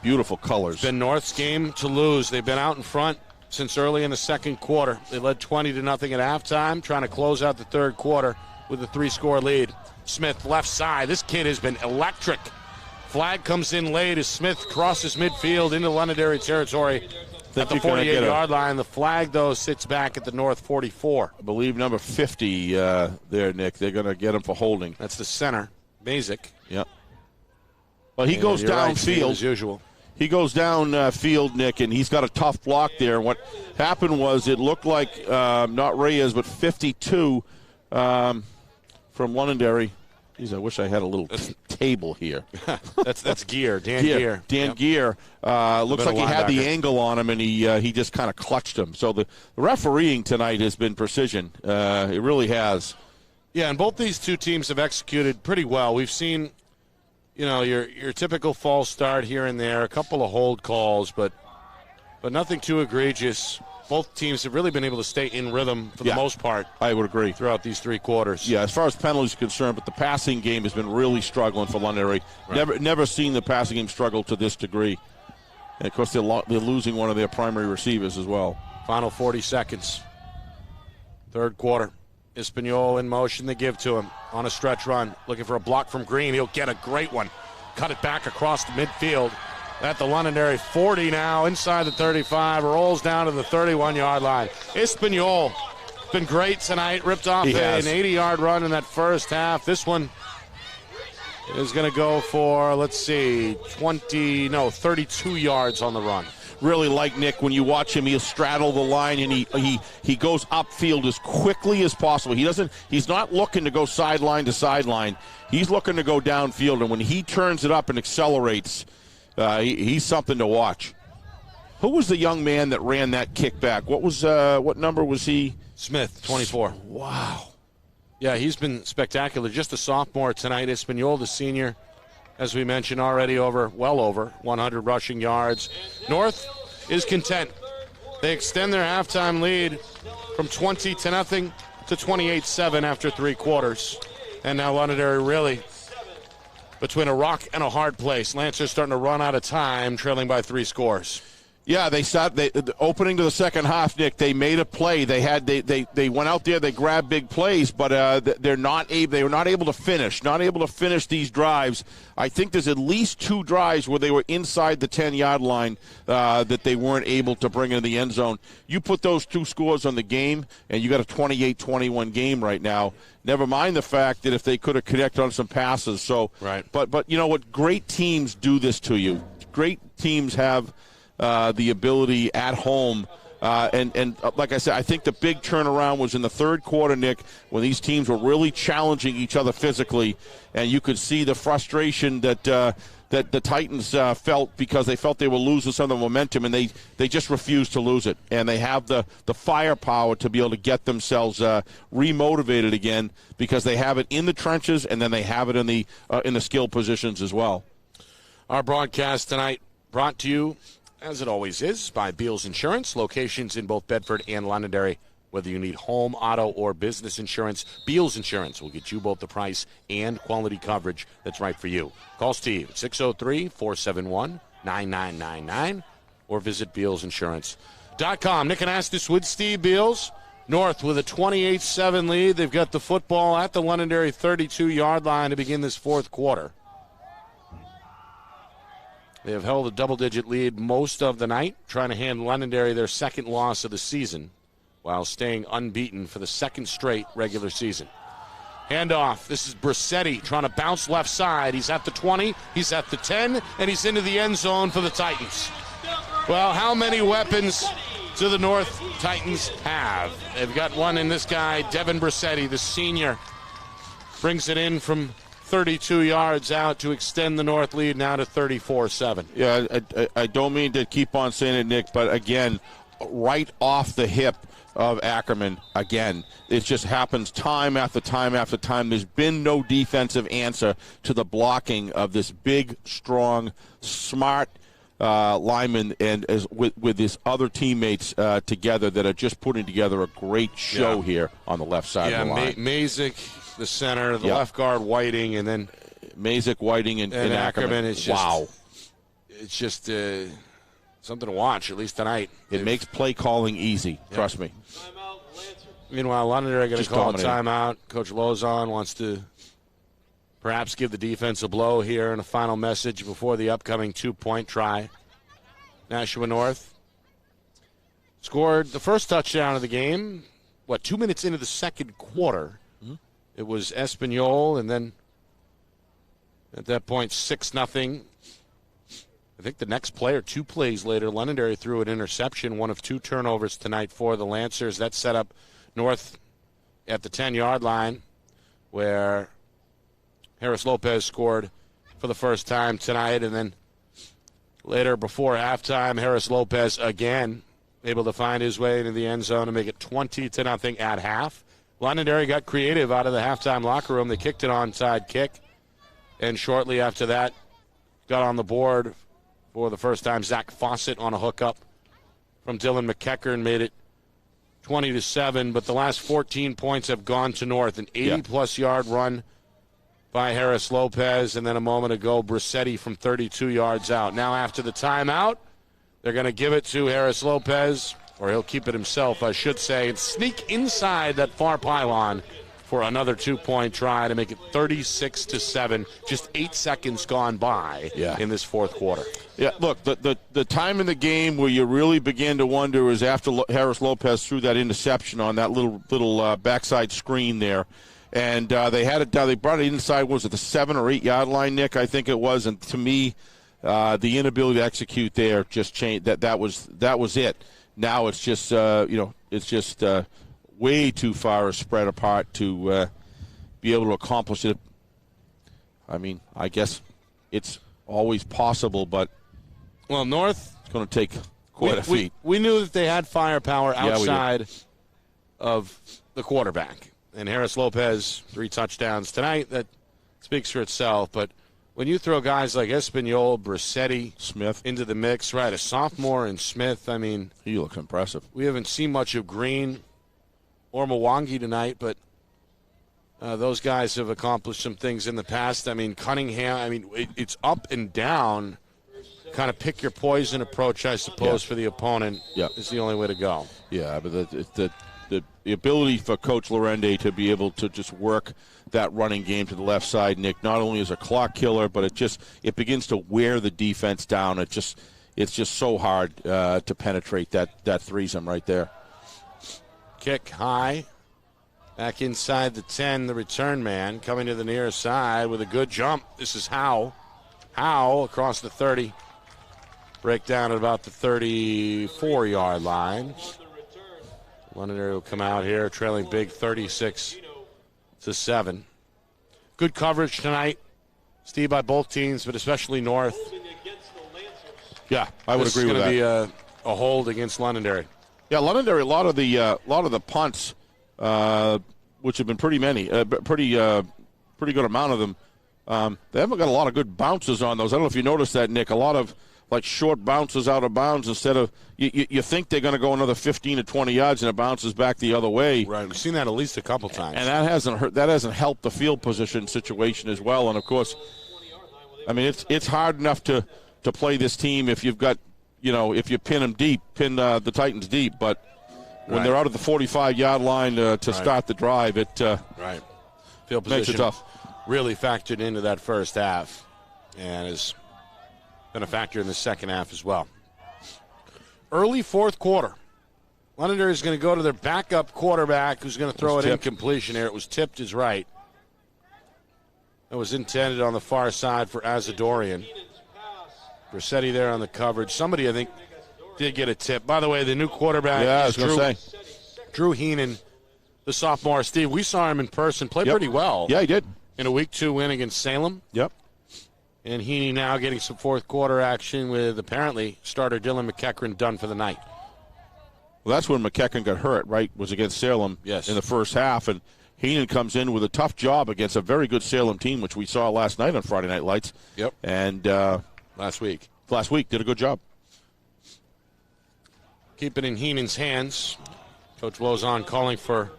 Beautiful colors. It's been North's game to lose. They've been out in front since early in the second quarter. They led 20-0 at halftime, trying to close out the third quarter with a 3-score lead. Smith, left side. This kid has been electric. Flag comes in late as Smith crosses midfield into Londonderry territory at the 48-yard line. The flag, though, sits back at the North 44. I believe number 50 there, Nick. They're going to get him for holding. That's the center, Mazik. Yep. Well, he goes downfield. Right, as usual. He goes downfield, Nick, and he's got a tough block there. What happened was it looked like not Reyes, but 52 from Londonderry. Geez, I wish I had a little table here. that's Gear, Dan Gear. Dan Gear. Looks like he had the angle on him, and he just kind of clutched him. So the refereeing tonight has been precision. It really has. Yeah, and both these two teams have executed pretty well. We've seen, your typical false start here and there, a couple of hold calls, but nothing too egregious. Both teams have really been able to stay in rhythm for the most part. I would agree. Throughout these 3 quarters. Yeah, as far as penalties are concerned, but the passing game has been really struggling for Londonderry. Right. Never seen the passing game struggle to this degree. And, of course, they're losing one of their primary receivers as well. Final 40 seconds. Third quarter. Espanol in motion. They give to him on a stretch run. Looking for a block from Green. He'll get a great one. Cut it back across the midfield. At the Londonderry 40 now, inside the 35, rolls down to the 31-yard line. Espanol been great tonight, ripped off an 80-yard run in that first half. This one is going to go for, 32 yards on the run. Really like Nick, when you watch him, he'll straddle the line and he goes upfield as quickly as possible. He's not looking to go sideline to sideline. He's looking to go downfield, and when he turns it up and accelerates, he's something to watch. Who was the young man that ran that kickback? What number was he? Smith, 24. Wow. Yeah, he's been spectacular. Just a sophomore tonight. Espanol, the senior, as we mentioned, already well over 100 rushing yards. North is content. They extend their halftime lead from 20-0 to 28-7 after 3 quarters. And now Londonderry really between a rock and a hard place. Lancers starting to run out of time, trailing by 3 scores. Yeah, opening to the second half, Nick, they made a play. They went out there, they grabbed big plays, but they were not able to finish these drives. I think there's at least 2 drives where they were inside the 10-yard line that they weren't able to bring into the end zone. You put those 2 scores on the game, and you got a 28-21 game right now. Never mind the fact that if they could have connected on some passes. So, right. But you know what? Great teams do this to you. Great teams have the ability at home. And like I said, I think the big turnaround was in the third quarter, Nick, when these teams were really challenging each other physically, and you could see the frustration that the Titans felt because they felt they were losing some of the momentum, and they just refused to lose it. And they have the firepower to be able to get themselves remotivated again because they have it in the trenches, and then they have it in the skill positions as well. Our broadcast tonight brought to you, as it always is, by Beals Insurance, locations in both Bedford and Londonderry. Whether you need home, auto, or business insurance, Beals Insurance will get you both the price and quality coverage that's right for you. Call Steve at 603-471-9999 or visit BealsInsurance.com. Nick Anastas with Steve Beals. North with a 28-7 lead. They've got the football at the Londonderry 32-yard line to begin this fourth quarter. They have held a double-digit lead most of the night, trying to hand Londonderry their second loss of the season while staying unbeaten for the second straight regular season. Handoff. This is Brissetti trying to bounce left side. He's at the 20, he's at the 10, and he's into the end zone for the Titans. Well, how many weapons do the North Titans have? They've got one in this guy, Devin Brissetti, the senior. Brings it in from 32 yards out to extend the North lead now to 34-7. Yeah, I don't mean to keep on saying it, Nick, but again, right off the hip of Ackerman again. It just happens time after time after time. There's been no defensive answer to the blocking of this big, strong, smart lineman, and with his other teammates together that are just putting together a great show here on the left side of the line. Mazik, the center, the left guard, Whiting, and then Mazik, Whiting, and Ackerman. It's just something to watch, at least tonight. It makes play calling easy. Trust me. Meanwhile, Londonderry going to call a timeout. Coach Lozon wants to perhaps give the defense a blow here in a final message before the upcoming 2-point try. Nashua North scored the first touchdown of the game, 2 minutes into the second quarter. Mm-hmm. It was Espanyol, and then at that point, 6-0. I think the next play or 2 plays later, Londonderry threw an interception, one of 2 turnovers tonight for the Lancers. That set up North at the 10-yard line, where Harris Lopez scored for the first time tonight. And then later, before halftime, Harris Lopez again able to find his way into the end zone and make it 20-0 at half. Londonderry got creative out of the halftime locker room. They kicked an onside kick, and shortly after that, got on the board for the first time. Zach Fawcett on a hookup from Dylan McKeckern made it 20-7, but the last 14 points have gone to North. An 80-plus yard run by Harris Lopez, and then a moment ago, Brissetti from 32 yards out. Now after the timeout, they're going to give it to Harris Lopez, or he'll keep it himself, I should say, and sneak inside that far pylon for another 2-point try to make it 36-7. Just 8 seconds gone by in this fourth quarter. Yeah, look, the time in the game where you really began to wonder is after Harris Lopez threw that interception on that little backside screen there. And they had it down. They brought it inside. Was it the 7 or 8 yard line, Nick? I think it was. And to me, the inability to execute there just changed. That was it. Now it's just way too far spread apart to be able to accomplish it. I mean, I guess it's always possible, but North, it's going to take quite a feat. We knew that they had firepower outside of the quarterback. And Harris Lopez, 3 touchdowns tonight. That speaks for itself. But when you throw guys like Espanyol, Brissetti, Smith into the mix, right, a sophomore and Smith, I mean. He looks impressive. We haven't seen much of Green or Mwangi tonight, but those guys have accomplished some things in the past. I mean, Cunningham, it's up and down. Kind of pick your poison approach, I suppose, for the opponent is the only way to go. Yeah, but the ability for Coach Lorende to be able to just work that running game to the left side, Nick, not only is a clock killer, but it begins to wear the defense down. It's just so hard to penetrate that threesome right there. Kick high, back inside the 10. The return man coming to the near side with a good jump. This is Howe across the 30. Break down at about the 34-yard line. Londonderry will come out here trailing big 36-7. Good coverage tonight, Steve, by both teams, but especially North. Yeah, I would agree with that. This is going to be a hold against Londonderry. Yeah, Londonderry, a lot of the punts, which have been pretty good amount of them. They haven't got a lot of good bounces on those. I don't know if you noticed that, Nick. A lot of like short bounces out of bounds instead of you think they're going to go another 15 to 20 yards and it bounces back the other way. Right, we've seen that at least a couple times. And that hasn't helped the field position situation as well. And of course, I mean it's hard enough to play this team if you've got if you pin the Titans deep, but when they're out at the 45-yard line to start the drive, it field position makes it tough. Really factored into that first half, and is going to factor in the second half as well. Early fourth quarter, Londonderry is going to go to their backup quarterback, who's going to throw an incompletion here. It was tipped as right. It was intended on the far side for Azadorian. Brissetti there on the coverage. Somebody, I think, did get a tip. By the way, the new quarterback is Drew Heenan, the sophomore. Steve, we saw him in person play pretty well. Yeah, he did. In a Week 2 win against Salem. Yep. And Heenan now getting some fourth quarter action with apparently starter Dylan McEachran done for the night. Well, that's when McEachran got hurt, right? Was against Salem in the first half. And Heenan comes in with a tough job against a very good Salem team, which we saw last night on Friday Night Lights. Yep. And last week. Did a good job. Keep it in Heenan's hands. Coach Wozon calling for,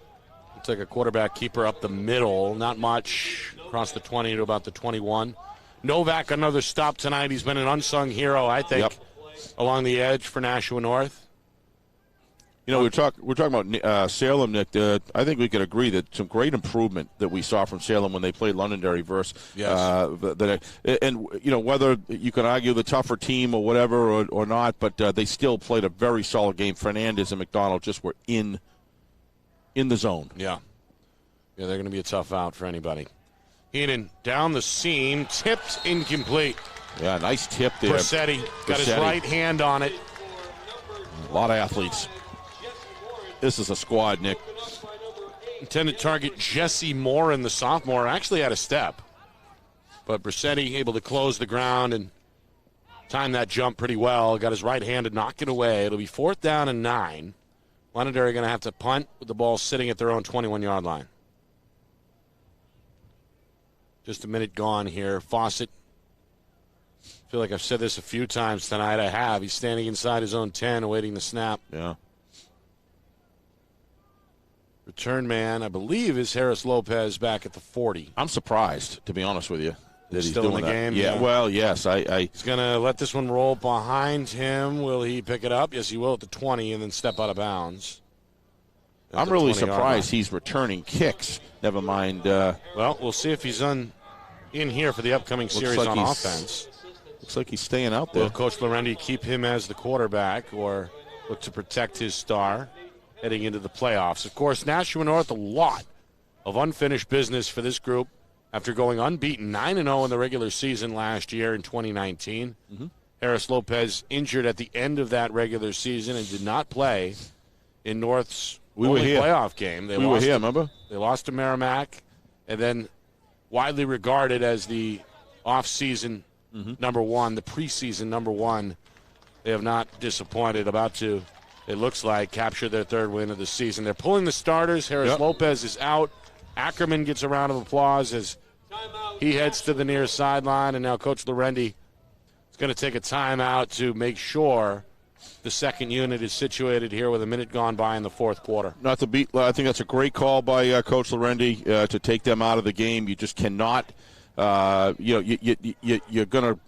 looks like a quarterback keeper up the middle. Not much. Across the 20 to about the 21. Novak, another stop tonight. He's been an unsung hero, I think, along the edge for Nashua North. You know, we're talking about Salem, Nick. I think we could agree that some great improvement that we saw from Salem when they played Londonderry versus. And you know, whether you can argue the tougher team or whatever or not, but they still played a very solid game. Fernandez and McDonald just were in the zone. Yeah, they're going to be a tough out for anybody. Heenan down the seam, tipped, incomplete. Yeah, nice tip there. Brassetti got his right hand on it. A lot of athletes. This is a squad, Nick. Intended target Jesse Moore in the sophomore. Actually had a step. But Brassetti able to close the ground and time that jump pretty well. Got his right hand to knock it away. It'll be 4th down and 9. Londonderry going to have to punt with the ball sitting at their own 21-yard line. Just a minute gone here. Fawcett. I feel like I've said this a few times tonight. I have. He's standing inside his own 10 awaiting the snap. Yeah. Return man, I believe, is Harris Lopez back at the 40. I'm surprised, to be honest with you, that he's still doing in the game. Yeah, well, yes. He's going to let this one roll behind him. Will he pick it up? Yes, he will at the 20 and then step out of bounds. I'm really surprised he's returning kicks. Never mind. Well, we'll see if he's in here for the upcoming series on offense. Looks like he's staying out there. Will Coach Lorendi keep him as the quarterback or look to protect his star heading into the playoffs? Of course, Nashua North, a lot of unfinished business for this group after going unbeaten 9-0 in the regular season last year in 2019. Mm-hmm. Harris Lopez injured at the end of that regular season and did not play in North's playoff game. We were here, remember? They lost to Merrimack, and then widely regarded as the off-season number one, the preseason number one. They have not disappointed. About to, it looks like, capture their 3rd win of the season. They're pulling the starters. Harris Lopez is out. Ackerman gets a round of applause as he heads to the near sideline, and now Coach Lorendi is going to take a timeout to make sure the second unit is situated here with a minute gone by in the 4th quarter. Not to beat. I think that's a great call by Coach Lorendi to take them out of the game. You just cannot. You're going to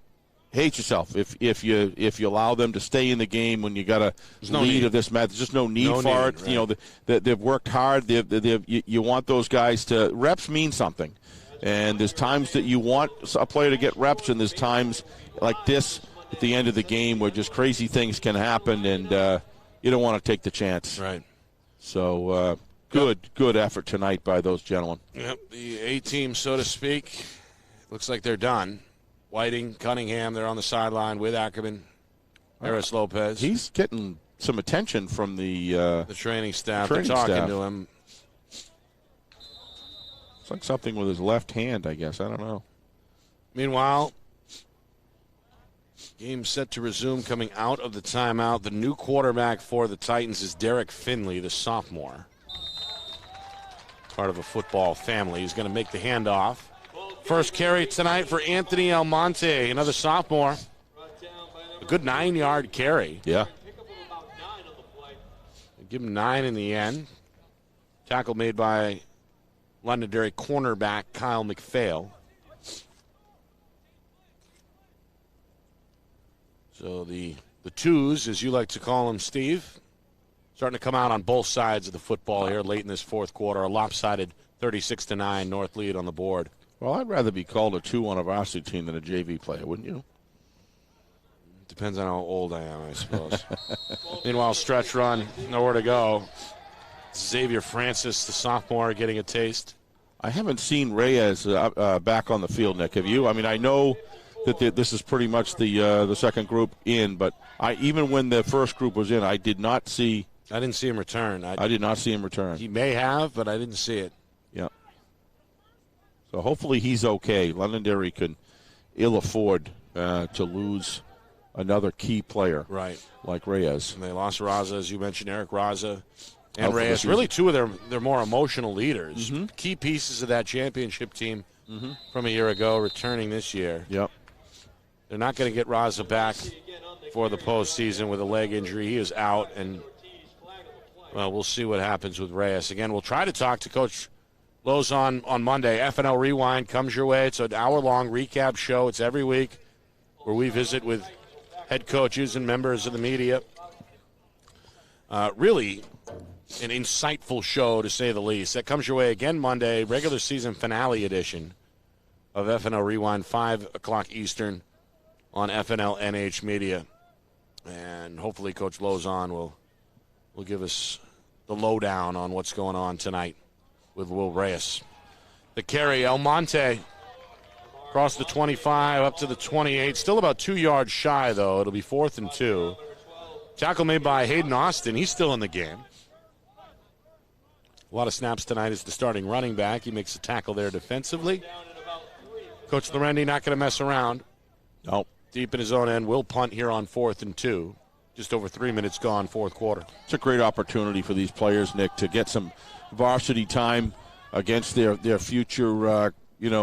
hate yourself if you allow them to stay in the game when you got a lead of this match. There's just no need for it. Right. You know, they've worked hard. You want those guys to reps mean something, and there's times that you want a player to get reps, and there's times like this at the end of the game where just crazy things can happen, and you don't want to take the chance. Right. So good effort tonight by those gentlemen. Yep, the A team, so to speak, looks like they're done. Whiting, Cunningham, they're on the sideline with Ackerman, Harris Lopez. He's getting some attention from the training staff. They're talking to him. It's like something with his left hand, I guess. I don't know. Meanwhile, game set to resume coming out of the timeout. The new quarterback for the Titans is Derek Finley, the sophomore. Part of a football family. He's going to make the handoff. First carry tonight for Anthony Almonte, another sophomore. A good 9-yard carry. Yeah. Give him 9 in the end. Tackle made by Londonderry cornerback Kyle McPhail. So the twos, as you like to call them, Steve, starting to come out on both sides of the football here late in this 4th quarter. A lopsided 36-9 North lead on the board. Well, I'd rather be called a 2 on a varsity team than a JV player, wouldn't you? Depends on how old I am, I suppose. Meanwhile, stretch run, nowhere to go. Xavier Francis, the sophomore, getting a taste. I haven't seen Reyes back on the field, Nick. Have you? I mean, I know that this is pretty much the second group in. But even when the first group was in, I didn't see him return. I did not see him return. He may have, but I didn't see it. Yeah. So hopefully he's okay. Londonderry can ill afford to lose another key player, right, like Reyes. And they lost Raza, as you mentioned, Eric Raza and Reyes. Really, two of their more emotional leaders, key pieces of that championship team from a year ago, returning this year. Yep. They're not going to get Raza back for the postseason with a leg injury. He is out, and well, we'll see what happens with Reyes. Again, we'll try to talk to Coach Lozon on Monday. FNL Rewind comes your way. It's an hour-long recap show. It's every week where we visit with head coaches and members of the media. Really an insightful show, to say the least. That comes your way again Monday, regular season finale edition of FNL Rewind, 5 o'clock Eastern on FNL NH Media. And hopefully Coach Lozon will give us the lowdown on what's going on tonight with Will Reyes. The carry, El Monte, across the 25 up to the 28. Still about 2 yards shy, though. It'll be 4th and 2. Tackle made by Hayden Austin. He's still in the game. A lot of snaps tonight as the starting running back. He makes a tackle there defensively. Coach Lorendi not going to mess around. Nope. Deep in his own end. Will punt here on 4th and 2. Just over 3 minutes gone, fourth quarter. It's a great opportunity for these players, Nick, to get some varsity time against their future, Yeah,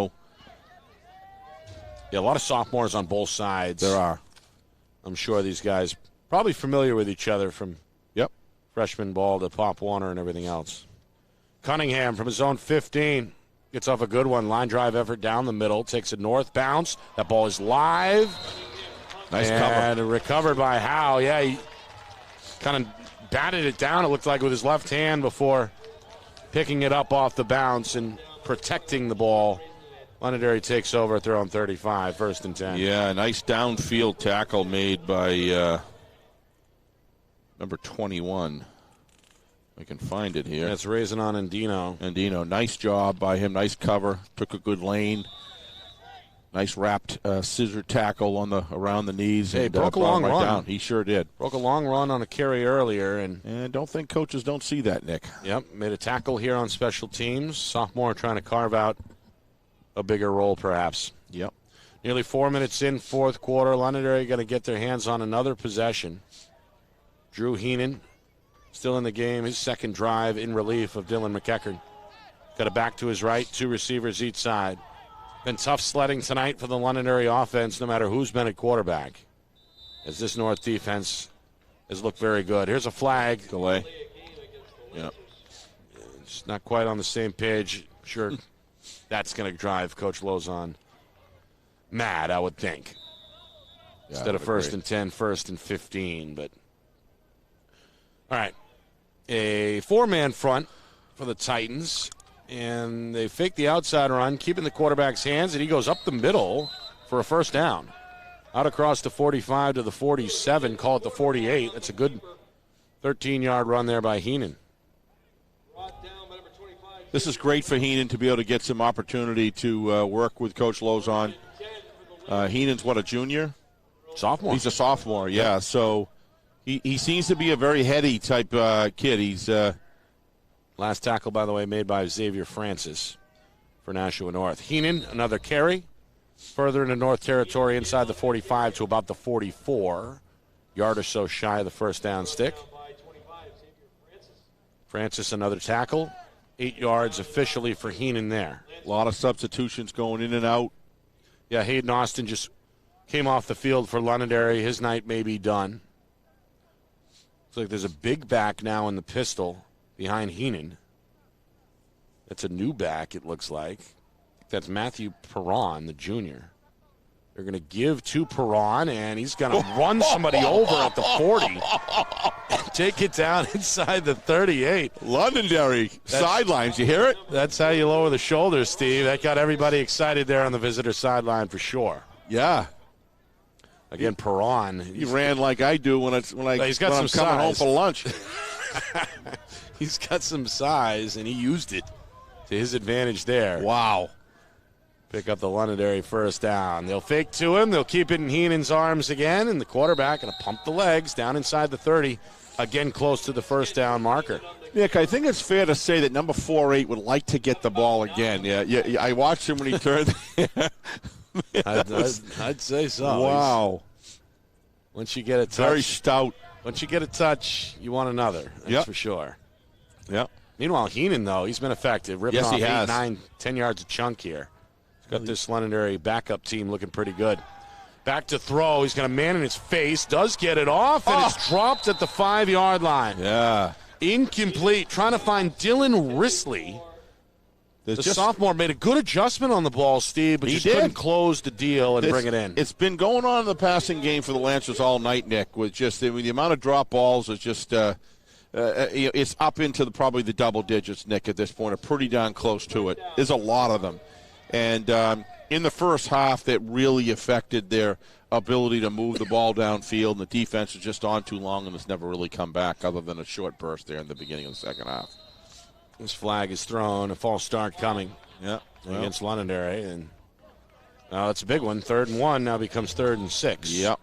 a lot of sophomores on both sides. There are. I'm sure these guys probably familiar with each other from freshman ball to Pop Warner and everything else. Cunningham from his own 15 gets off a good one. Line drive effort down the middle. Takes a north bounce. That ball is live. Nice cover. And recovered by Howe. Yeah, he kind of batted it down, it looked like, with his left hand before picking it up off the bounce and protecting the ball. Londonderry takes over at their own 35, 1st and 10. Yeah, nice downfield tackle made by number 21. I can find it here. That's Razonon Andino. Andino, nice job by him. Nice cover. Took a good lane. Nice wrapped scissor tackle around the knees. Hey, and broke a long run. Down. He sure did. Broke a long run on a carry earlier. And don't think coaches don't see that, Nick. Yep, made a tackle here on special teams. Sophomore trying to carve out a bigger role, perhaps. Yep. Nearly 4 minutes in, fourth quarter. Londonderry got to get their hands on another possession. Drew Heenan still in the game. His second drive in relief of Dylan McEachern. Got it back to his right. 2 receivers each side. Been tough sledding tonight for the Londonderry offense, no matter who's been at quarterback, as this North defense has looked very good. Here's a flag. Delay. Yeah. It's not quite on the same page. Sure, that's going to drive Coach Lozon mad, I would think. Yeah, Instead of 1st and 10, 1st and 15. But all right, a 4-man front for the Titans. And they fake the outside run, keeping the quarterback's hands, and he goes up the middle for a first down. Out across the 45 to the 47, call it the 48. That's a good 13-yard run there by Heenan. This is great for Heenan to be able to get some opportunity to work with Coach Lozon. Heenan's, what, a junior? Sophomore. He's a sophomore, yeah. So he seems to be a very heady type kid. He's last tackle, by the way, made by Xavier Francis for Nashua North. Heenan, another carry. Further into North Territory inside the 45 to about the 44. Yard or so shy of the first down stick. Francis, another tackle. 8 yards officially for Heenan there. A lot of substitutions going in and out. Yeah, Hayden Austin just came off the field for Londonderry. His night may be done. Looks like there's a big back now in the pistol behind Heenan. That's a new back, it looks like. That's Matthew Perron, the junior. They're going to give to Perron, and he's going to run somebody over at the 40 and take it down inside the 38. Londonderry sidelines, you hear it? That's how you lower the shoulders, Steve. That got everybody excited there on the visitor sideline for sure. Yeah. Again, Perron. He ran like I do when I'm coming home for lunch. He's got some size, and he used it to his advantage there. Wow. Pick up the Londonderry first down. They'll fake to him. They'll keep it in Heenan's arms again, and the quarterback going to pump the legs down inside the 30, again close to the first down marker. Nick, I think it's fair to say that number 4-8 would like to get the ball again. Yeah. I watched him when he turned. I'd say so. Wow. Once you get a touch. Very stout. Once you get a touch, you want another. That's for sure. Yeah. Meanwhile, Heenan, though, he's been effective. Ripping off 8, 9, 10 yards a chunk here. He's got this Londonderry backup team looking pretty good. Back to throw. He's got a man in his face. Does get it off, and it's dropped at the 5-yard line. Yeah. Incomplete. Trying to find Dylan Risley. The sophomore made a good adjustment on the ball, Steve, but just couldn't close the deal and bring it in. It's been going on in the passing game for the Lancers all night, Nick, with just the amount of drop balls is just it's up into probably the double digits, Nick, at this point, or pretty darn close to it. There's a lot of them. And in the first half, that really affected their ability to move the ball downfield, and the defense was just on too long and has never really come back other than a short burst there in the beginning of the second half. This flag is thrown, a false start coming against Londonderry, and it's a big one. 3rd and 1 now becomes 3rd and 6. Yep.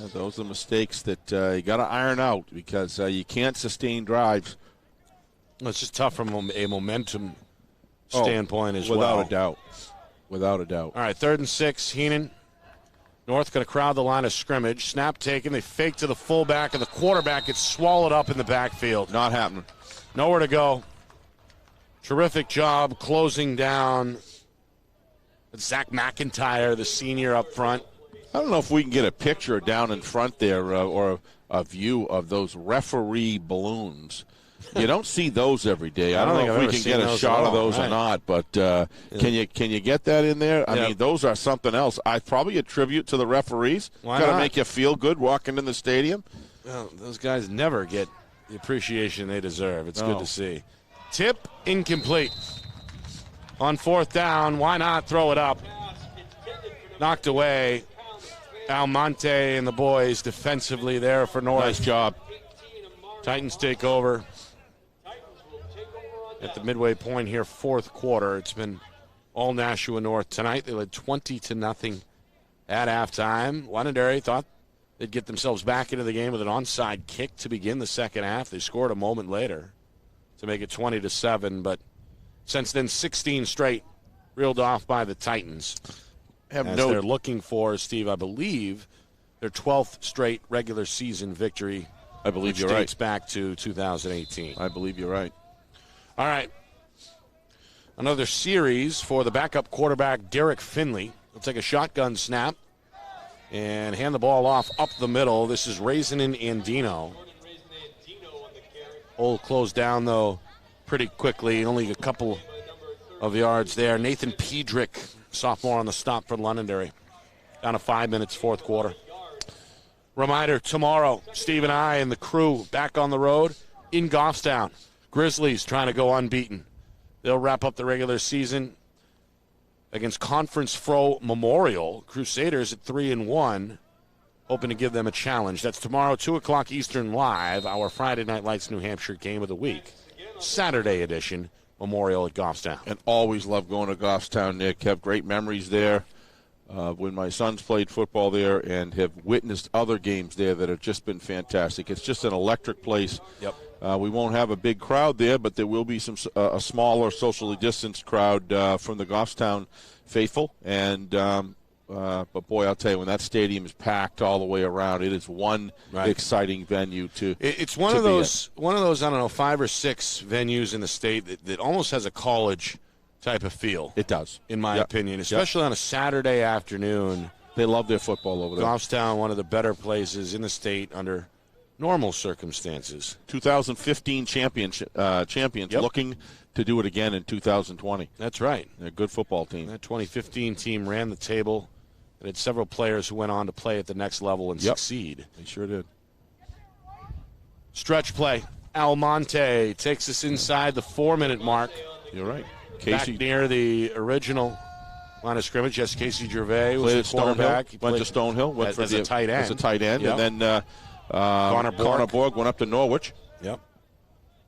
Yeah, those are mistakes that you got to iron out because you can't sustain drives. Well, it's just tough from a momentum standpoint as without well. a doubt. Without a doubt. All right, 3rd and 6, Heenan. North going to crowd the line of scrimmage. Snap taken. They fake to the fullback, and the quarterback gets swallowed up in the backfield. Not happening. Nowhere to go. Terrific job closing down Zach McIntyre, the senior up front. I don't know if we can get a picture down in front there or a view of those referee balloons. You don't see those every day. I don't know if we can get a shot of those or not, but can you get that in there? I mean, those are something else. I probably attribute to the referees. Why Got to not? make you feel good walking in the stadium. Well, those guys never get the appreciation they deserve. It's good to see. Tip incomplete. On 4th down, why not throw it up? Knocked away. Almonte and the boys defensively there for North. Nice job. Titans take over at the midway point here, 4th quarter. It's been all Nashua North tonight. They led 20-0 at halftime. Londonderry thought they'd get themselves back into the game with an onside kick to begin the second half. They scored a moment later to make it 20-7, but since then 16 straight reeled off by the Titans. They're looking for, Steve, I believe, their 12th straight regular season victory. I believe you're right. Dates back to 2018. I believe you're right. All right. Another series for the backup quarterback, Derek Finley. He'll take a shotgun snap and hand the ball off up the middle. This is Raisin Andino. Hole closed down, though, pretty quickly. Only a couple of yards there. Nathan Pedrick, sophomore on the stop for Londonderry. Down to 5 minutes, 4th quarter. Reminder, tomorrow, Steve and I and the crew back on the road in Goffstown. Grizzlies trying to go unbeaten. They'll wrap up the regular season against Conference Fro Memorial. Crusaders at 3-1, hoping to give them a challenge. That's tomorrow, 2 o'clock Eastern live, our Friday Night Lights New Hampshire game of the week. Saturday edition, Memorial at Goffstown. And always love going to Goffstown, Nick. Have great memories there. When my sons played football there, and have witnessed other games there that have just been fantastic. It's just an electric place. Yep. We won't have a big crowd there, but there will be a smaller, socially distanced crowd from the Goffstown faithful. And but boy, I'll tell you, when that stadium is packed all the way around, it is one exciting venue to. It's one of those I don't know, 5 or 6 venues in the state that almost has a college type of feel. It does, in my opinion, especially on a Saturday afternoon. They love their football over there. Goffstown, one of the better places in the state under normal circumstances. 2015 champions looking to do it again in 2020. That's right. They're a good football team. That 2015 team ran the table. It had several players who went on to play at the next level and succeed. They sure did. Stretch play. Almonte takes us inside the 4-minute mark. You're right. Casey, back near the original line of scrimmage. Yes, Casey Gervais was played the quarterback. He went to Stonehill. Went as a tight end. As a tight end. Yep. And then Connor Borg went up to Norwich. Yep.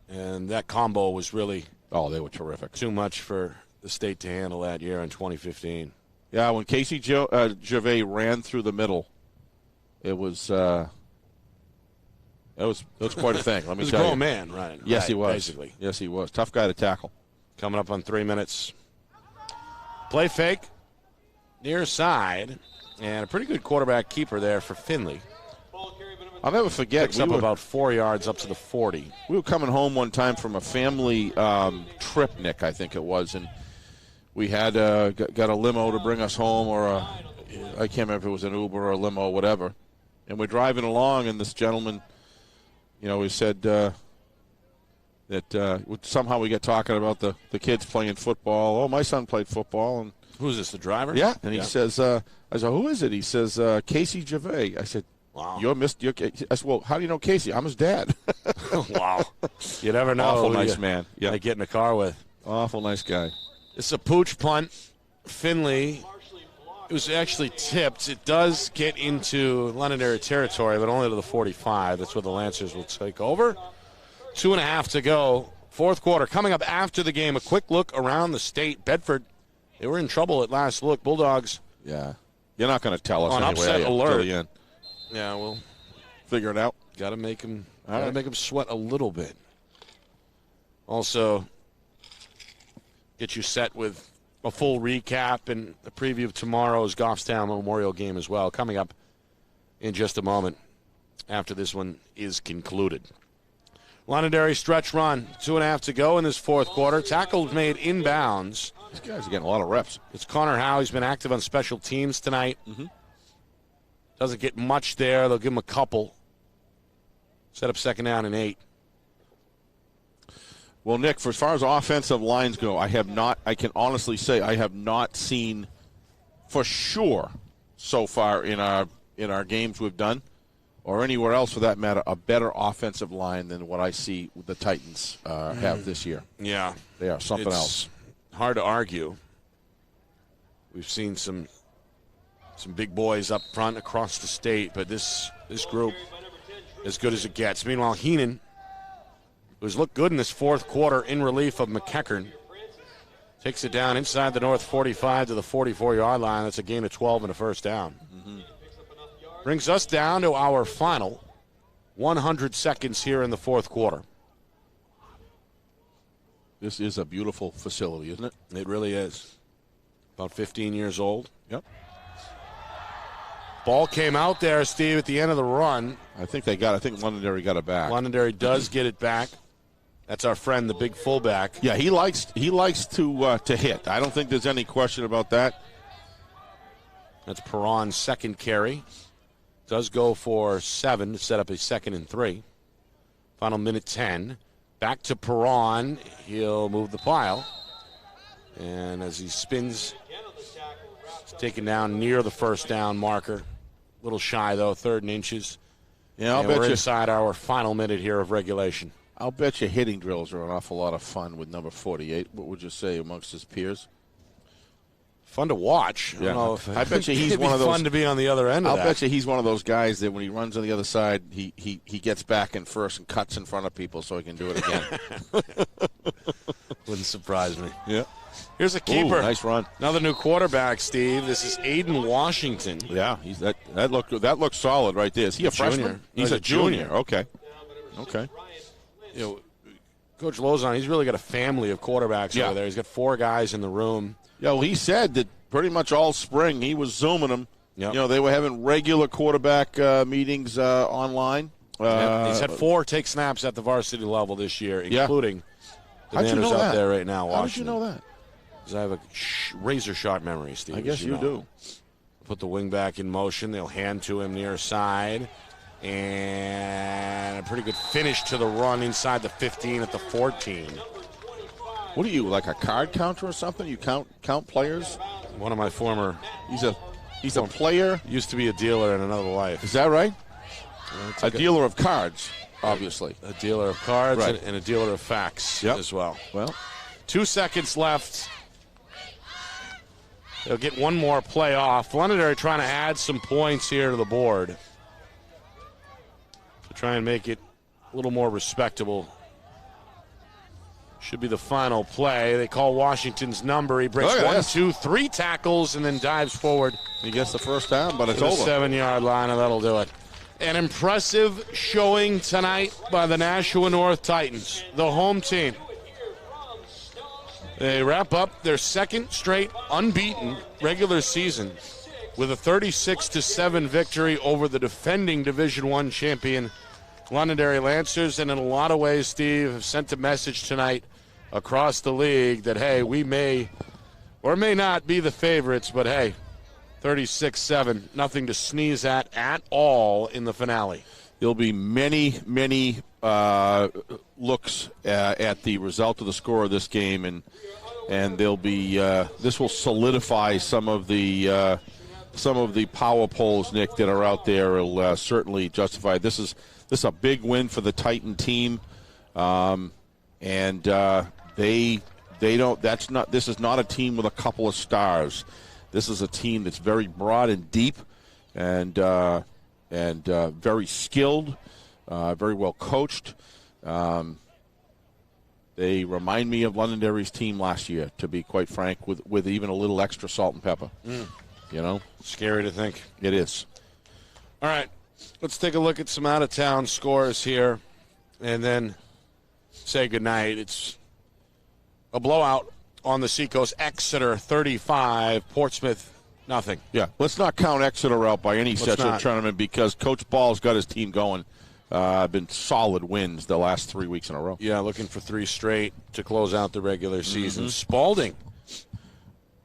And that combo was really they were terrific. Too much for the state to handle that year in 2015. Yeah, when Casey Gervais ran through the middle, it was quite a thing. Let me tell you. He was a grown man, right? Yes, right, he was. Basically. Yes, he was. Tough guy to tackle. Coming up on 3 minutes. Play fake, near side, and a pretty good quarterback keeper there for Finley. I'll never forget. Picks up about 4 yards up to the 40. We were coming home one time from a family trip, Nick, I think it was, and we had got a limo to bring us home, or I can't remember if it was an Uber or a limo or whatever. And we're driving along, and this gentleman, he said that somehow we get talking about the kids playing football. Oh, my son played football. And who's this, the driver? Yeah, and he says, I said, who is it? He says, Casey Gervais. I said, wow. I said, well, how do you know Casey? I'm his dad. Wow. You never know. Awful nice man. Yeah. I get in the car with. Awful nice guy. It's a pooch punt. Finley, it was actually tipped. It does get into Londonderry territory, but only to the 45. That's where the Lancers will take over. 2.5 to go. Fourth quarter. Coming up after the game, a quick look around the state. Bedford, they were in trouble at last look. Bulldogs. Yeah. You're not going to tell us on anyway, upset alert. Till the end. Yeah, we'll figure it out. Got to make them sweat a little bit. Also, get you set with a full recap and a preview of tomorrow's Goffstown Memorial game as well, coming up in just a moment after this one is concluded. Londonderry stretch run, 2.5 to go in this fourth quarter. Tackle made inbounds. These guys are getting a lot of reps. It's Connor Howe. He's been active on special teams tonight. Mm-hmm. Doesn't get much there. They'll give him a couple. Set up second down and 8. Well, Nick, for as far as offensive lines go, I can honestly say I have not seen for sure so far in our games we've done, or anywhere else for that matter, a better offensive line than what I see the Titans have this year. Yeah. They are something else. Hard to argue. We've seen some big boys up front across the state, but this group, as good as it gets. Meanwhile, Heenan, who's looked good in this fourth quarter in relief of McEachern, takes it down inside the North 45 to the 44-yard line. That's a gain of 12 and a first down. Mm-hmm. Brings us down to our final 100 seconds here in the fourth quarter. This is a beautiful facility, isn't it? It really is. About 15 years old. Yep. Ball came out there, Steve, at the end of the run. I think Londonderry got it back. Londonderry does get it back. That's our friend, the big fullback. Yeah, he likes to hit. I don't think there's any question about that. That's Perron's second carry. Does go for 7 to set up a 2nd and 3. Final minute 10. Back to Perron. He'll move the pile. And as he spins, he's taken down near the first down marker. A little shy, though, 3rd and inches. Yeah, we're inside our final minute here of regulation. I'll bet you hitting drills are an awful lot of fun with number 48. What would you say amongst his peers? Fun to watch. Yeah. I bet you he's one of those. Fun to be on the other end of that. I'll bet you he's one of those guys that when he runs on the other side, he gets back in first and cuts in front of people so he can do it again. Wouldn't surprise me. Yeah. Here's a keeper. Ooh, nice run. Another new quarterback, Steve. This is Aiden Washington. Yeah, that looks solid right there. Is he a freshman? He's a junior. Okay. Coach Lozon, he's really got a family of quarterbacks over there. He's got 4 guys in the room. Yeah, well, he said that pretty much all spring he was Zooming them. Yep. They were having regular quarterback meetings online. He's had 4 take snaps at the varsity level this year, including the man who's out there right now, Washington. How did you know that? Because I have a razor-sharp memory, Steve. I guess you do. Put the wing back in motion. They'll hand to him near side. And a pretty good finish to the run inside the 15 at the 14. What are you, like a card counter or something? You count players? One of my former... He's a player? Used to be a dealer in another life. Is that right? A dealer of cards, obviously. A dealer of cards right. and a dealer of facts as well. Well, 2 seconds left. They'll get one more play off. Londonderry trying to add some points here to the board to try and make it a little more respectable. Should be the final play. They call Washington's number. He breaks 1, 2, 3 tackles and then dives forward. He gets the first down, but it's to the over. 7-yard line, and that'll do it. An impressive showing tonight by the Nashua North Titans, the home team. They wrap up their second straight unbeaten regular season with a 36-7 victory over the defending Division I champion Londonderry Lancers, and in a lot of ways, Steve, have sent a message tonight across the league that, hey, we may or may not be the favorites, but hey, 36-7, nothing to sneeze at all in the finale. There'll be many looks at the result of the score of this game, and there'll be this will solidify some of the power polls, Nick, that are out there. Will certainly justify this is a big win for the Titan team, and they don't. That's not. This is not a team with a couple of stars. This is a team that's very broad and deep, and very skilled, very well coached. They remind me of Londonderry's team last year, to be quite frank, with even a little extra salt and pepper. You know, scary to think. It is. All right, let's take a look at some out-of-town scores here, and then say goodnight. It's a blowout on the Seacoast. Exeter 35, Portsmouth nothing. Yeah, let's not count Exeter out by any stretch of the tournament, because Coach Ball's got his team going. Been solid wins the last 3 weeks in a row. Yeah, looking for 3 straight to close out the regular season. Spalding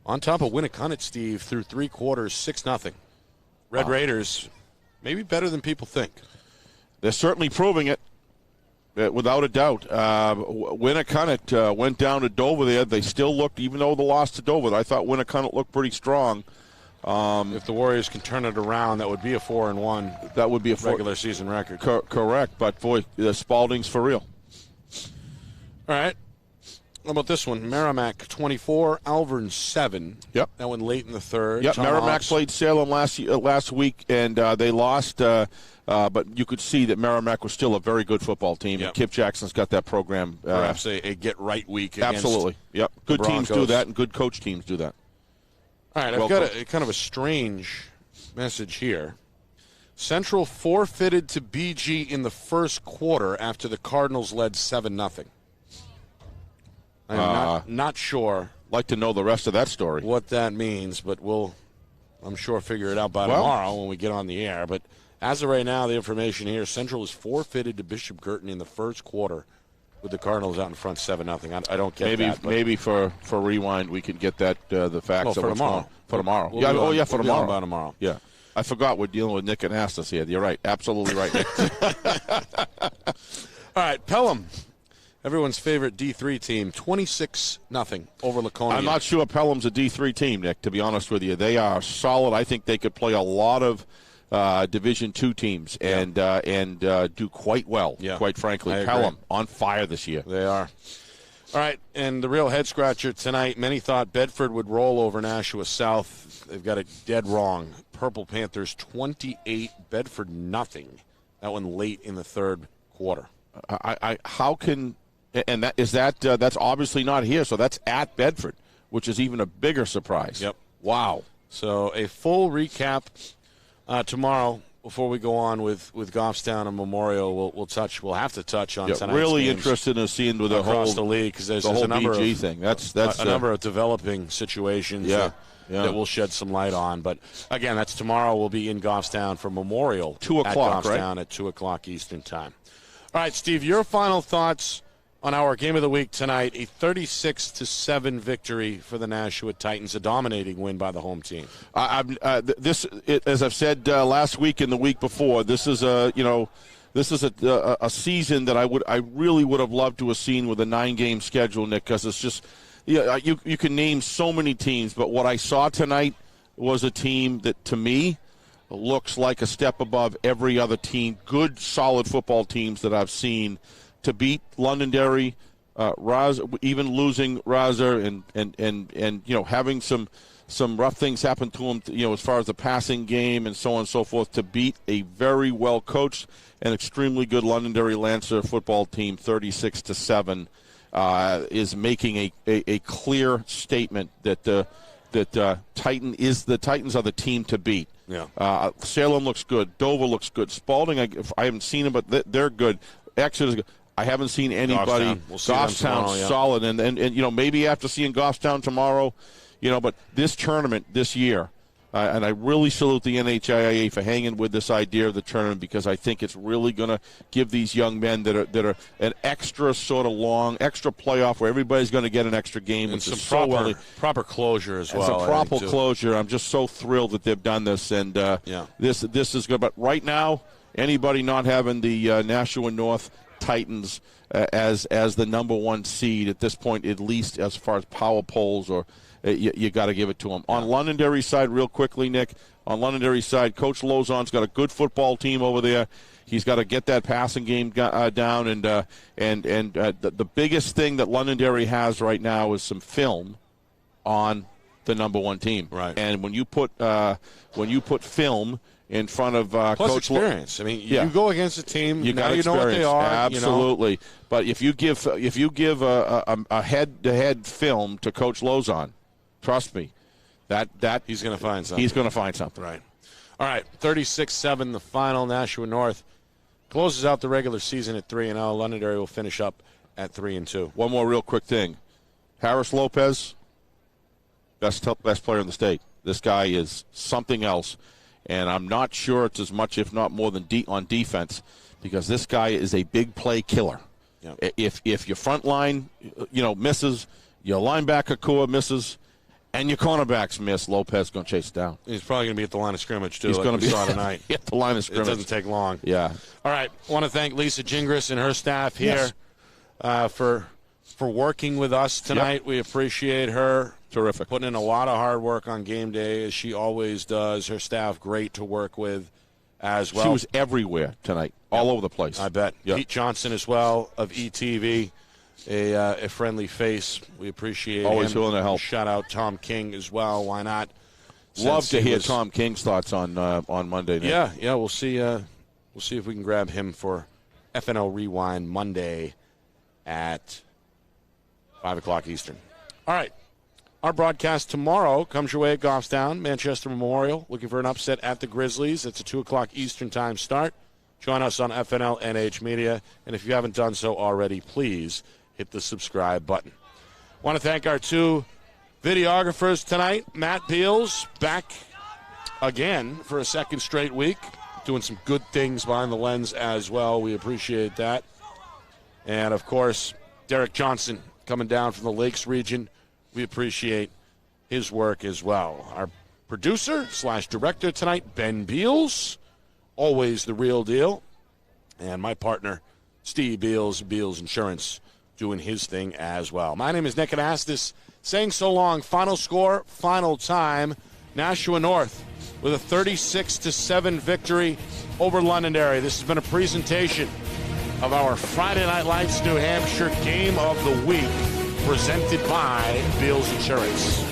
on top of Winnicott, Steve, through 3 quarters, 6-0. Red Raiders, maybe better than people think. They're certainly proving it, without a doubt. Winnicott went down to Dover there. They still looked, even though the loss to Dover, I thought Winnicott looked pretty strong. If the Warriors can turn it around, that would be a 4-1. That would be a regular season record. Correct, but boy, Spalding's for real. All right. How about this one? Merrimack 24, Alvern 7. Yep. That one late in the third. Yep. Merrimack played Salem last week, and they lost. But you could see that Merrimack was still a very good football team. Yep. And Kip Jackson's got that program. Perhaps a get-right week against absolutely. Yep. Good teams Broncos. do that, and good coach teams do that. All right, I've got a kind of a strange message here. Central forfeited to BG in the first quarter after the Cardinals led 7-0. I'm not sure. Like to know the rest of that story. What that means, but we'll, I'm sure, figure it out by tomorrow when we get on the air. But as of right now, the information here, Central is forfeited to Bishop Girton in the first quarter with the Cardinals out in front 7-0. I don't get that. Maybe for Rewind we can get that the facts for tomorrow. For tomorrow. For tomorrow. For tomorrow. Yeah. I forgot we're dealing with Nick and Astus here. You're right. Absolutely right, Nick. All right, Pelham, everyone's favorite D3 team, 26-0 over Laconia. I'm not sure Pelham's a D3 team, Nick, to be honest with you. They are solid. I think they could play a lot of Division II teams and do quite well, quite frankly. Pelham on fire this year. They are. All right, and the real head-scratcher tonight, many thought Bedford would roll over Nashua South. They've got it dead wrong. Purple Panthers 28, Bedford nothing. That one late in the third quarter. How can – and that's obviously not here, so that's at Bedford, which is even a bigger surprise. Yep. Wow. So a full recap tomorrow before we go on with Goffstown and Memorial. We'll have to touch on tonight's really games interested in seeing with the across whole the league, because there's whole a number BG of thing. That's a number of developing situations that we'll shed some light on. But again, that's tomorrow. We'll be in Goffstown for Memorial 2 o'clock, at Goffstown at 2 o'clock Eastern time. All right, Steve, your final thoughts on our game of the week tonight, a 36-7 victory for the Nashua Titans, a dominating win by the home team. As I've said last week and the week before, this is a season that I really would have loved to have seen with a 9-game schedule, Nick, because it's just you can name so many teams, but what I saw tonight was a team that to me looks like a step above every other team. Good, solid football teams that I've seen. To beat Londonderry, even losing Raza and having some rough things happen to him, as far as the passing game and so on and so forth, to beat a very well coached and extremely good Londonderry Lancer football team 36-7. is making a clear statement that the Titans are the team to beat. Yeah. Salem looks good. Dover looks good. Spalding, I haven't seen them, but they're good. Exeter's good. I haven't seen anybody. Goffstown. We'll see them tomorrow, yeah. Solid, and maybe after seeing Goffstown tomorrow, but this tournament this year, and I really salute the NHIAA for hanging with this idea of the tournament, because I think it's really going to give these young men that are an extra sort of long, extra playoff where everybody's going to get an extra game. And some proper closure as well. It's a proper closure. I'm just so thrilled that they've done this, and this is good. But right now, anybody not having the Nashua North Titans as the number one seed at this point, at least as far as power polls, or you got to give it to them. On Londonderry side, real quickly, Nick, on Londonderry side, Coach Lozon's got a good football team over there. He's got to get that passing game down, and the biggest thing that Londonderry has right now is some film on the number one team. Right. And when you put film in front of plus Coach experience. You go against a team. You now got you know what they are. Absolutely. But if you give a head-to-head film to Coach Lozon, trust me, that he's going to find something. He's going to find something. Right. All right. 36-7, the final. Nashua North closes out the regular season at 3-0. Londonderry will finish up at 3-2. One more real quick thing. Harris Lopez, best player in the state. This guy is something else. And I'm not sure it's as much, if not more, than on defense, because this guy is a big play killer. Yep. If your front line, misses, your linebacker core misses, and your cornerbacks miss, Lopez is going to chase it down. He's probably going to be at the line of scrimmage, too. He's going to be saw tonight. at the line of scrimmage. It doesn't take long. Yeah. All right. I want to thank Lisa Gingras and her staff here for working with us tonight. Yep. We appreciate her. Terrific. Putting in a lot of hard work on game day, as she always does. Her staff great to work with as well. She was everywhere tonight, all over the place. I bet. Yep. Pete Johnson as well of ETV, a friendly face. We appreciate always him. willing to help. Shout out Tom King as well. Why not? Love to hear Tom King's thoughts on Monday night. Yeah. We'll see if we can grab him for FNL Rewind Monday at 5 o'clock Eastern. All right. Our broadcast tomorrow comes your way at Goffstown, Manchester Memorial, looking for an upset at the Grizzlies. It's a 2 o'clock Eastern time start. Join us on FNL NH Media, and if you haven't done so already, please hit the subscribe button. I want to thank our two videographers tonight. Matt Beals back again for a second straight week, doing some good things behind the lens as well. We appreciate that. And, of course, Derek Johnson coming down from the Lakes region. We appreciate his work as well. Our producer/director tonight, Ben Beals, always the real deal. And my partner, Steve Beals, Beals Insurance, doing his thing as well. My name is Nick Anastas, saying so long. Final score, final time. Nashua North with a 36-7 victory over Londonderry. This has been a presentation of our Friday Night Lights New Hampshire Game of the Week, presented by Beals Insurance.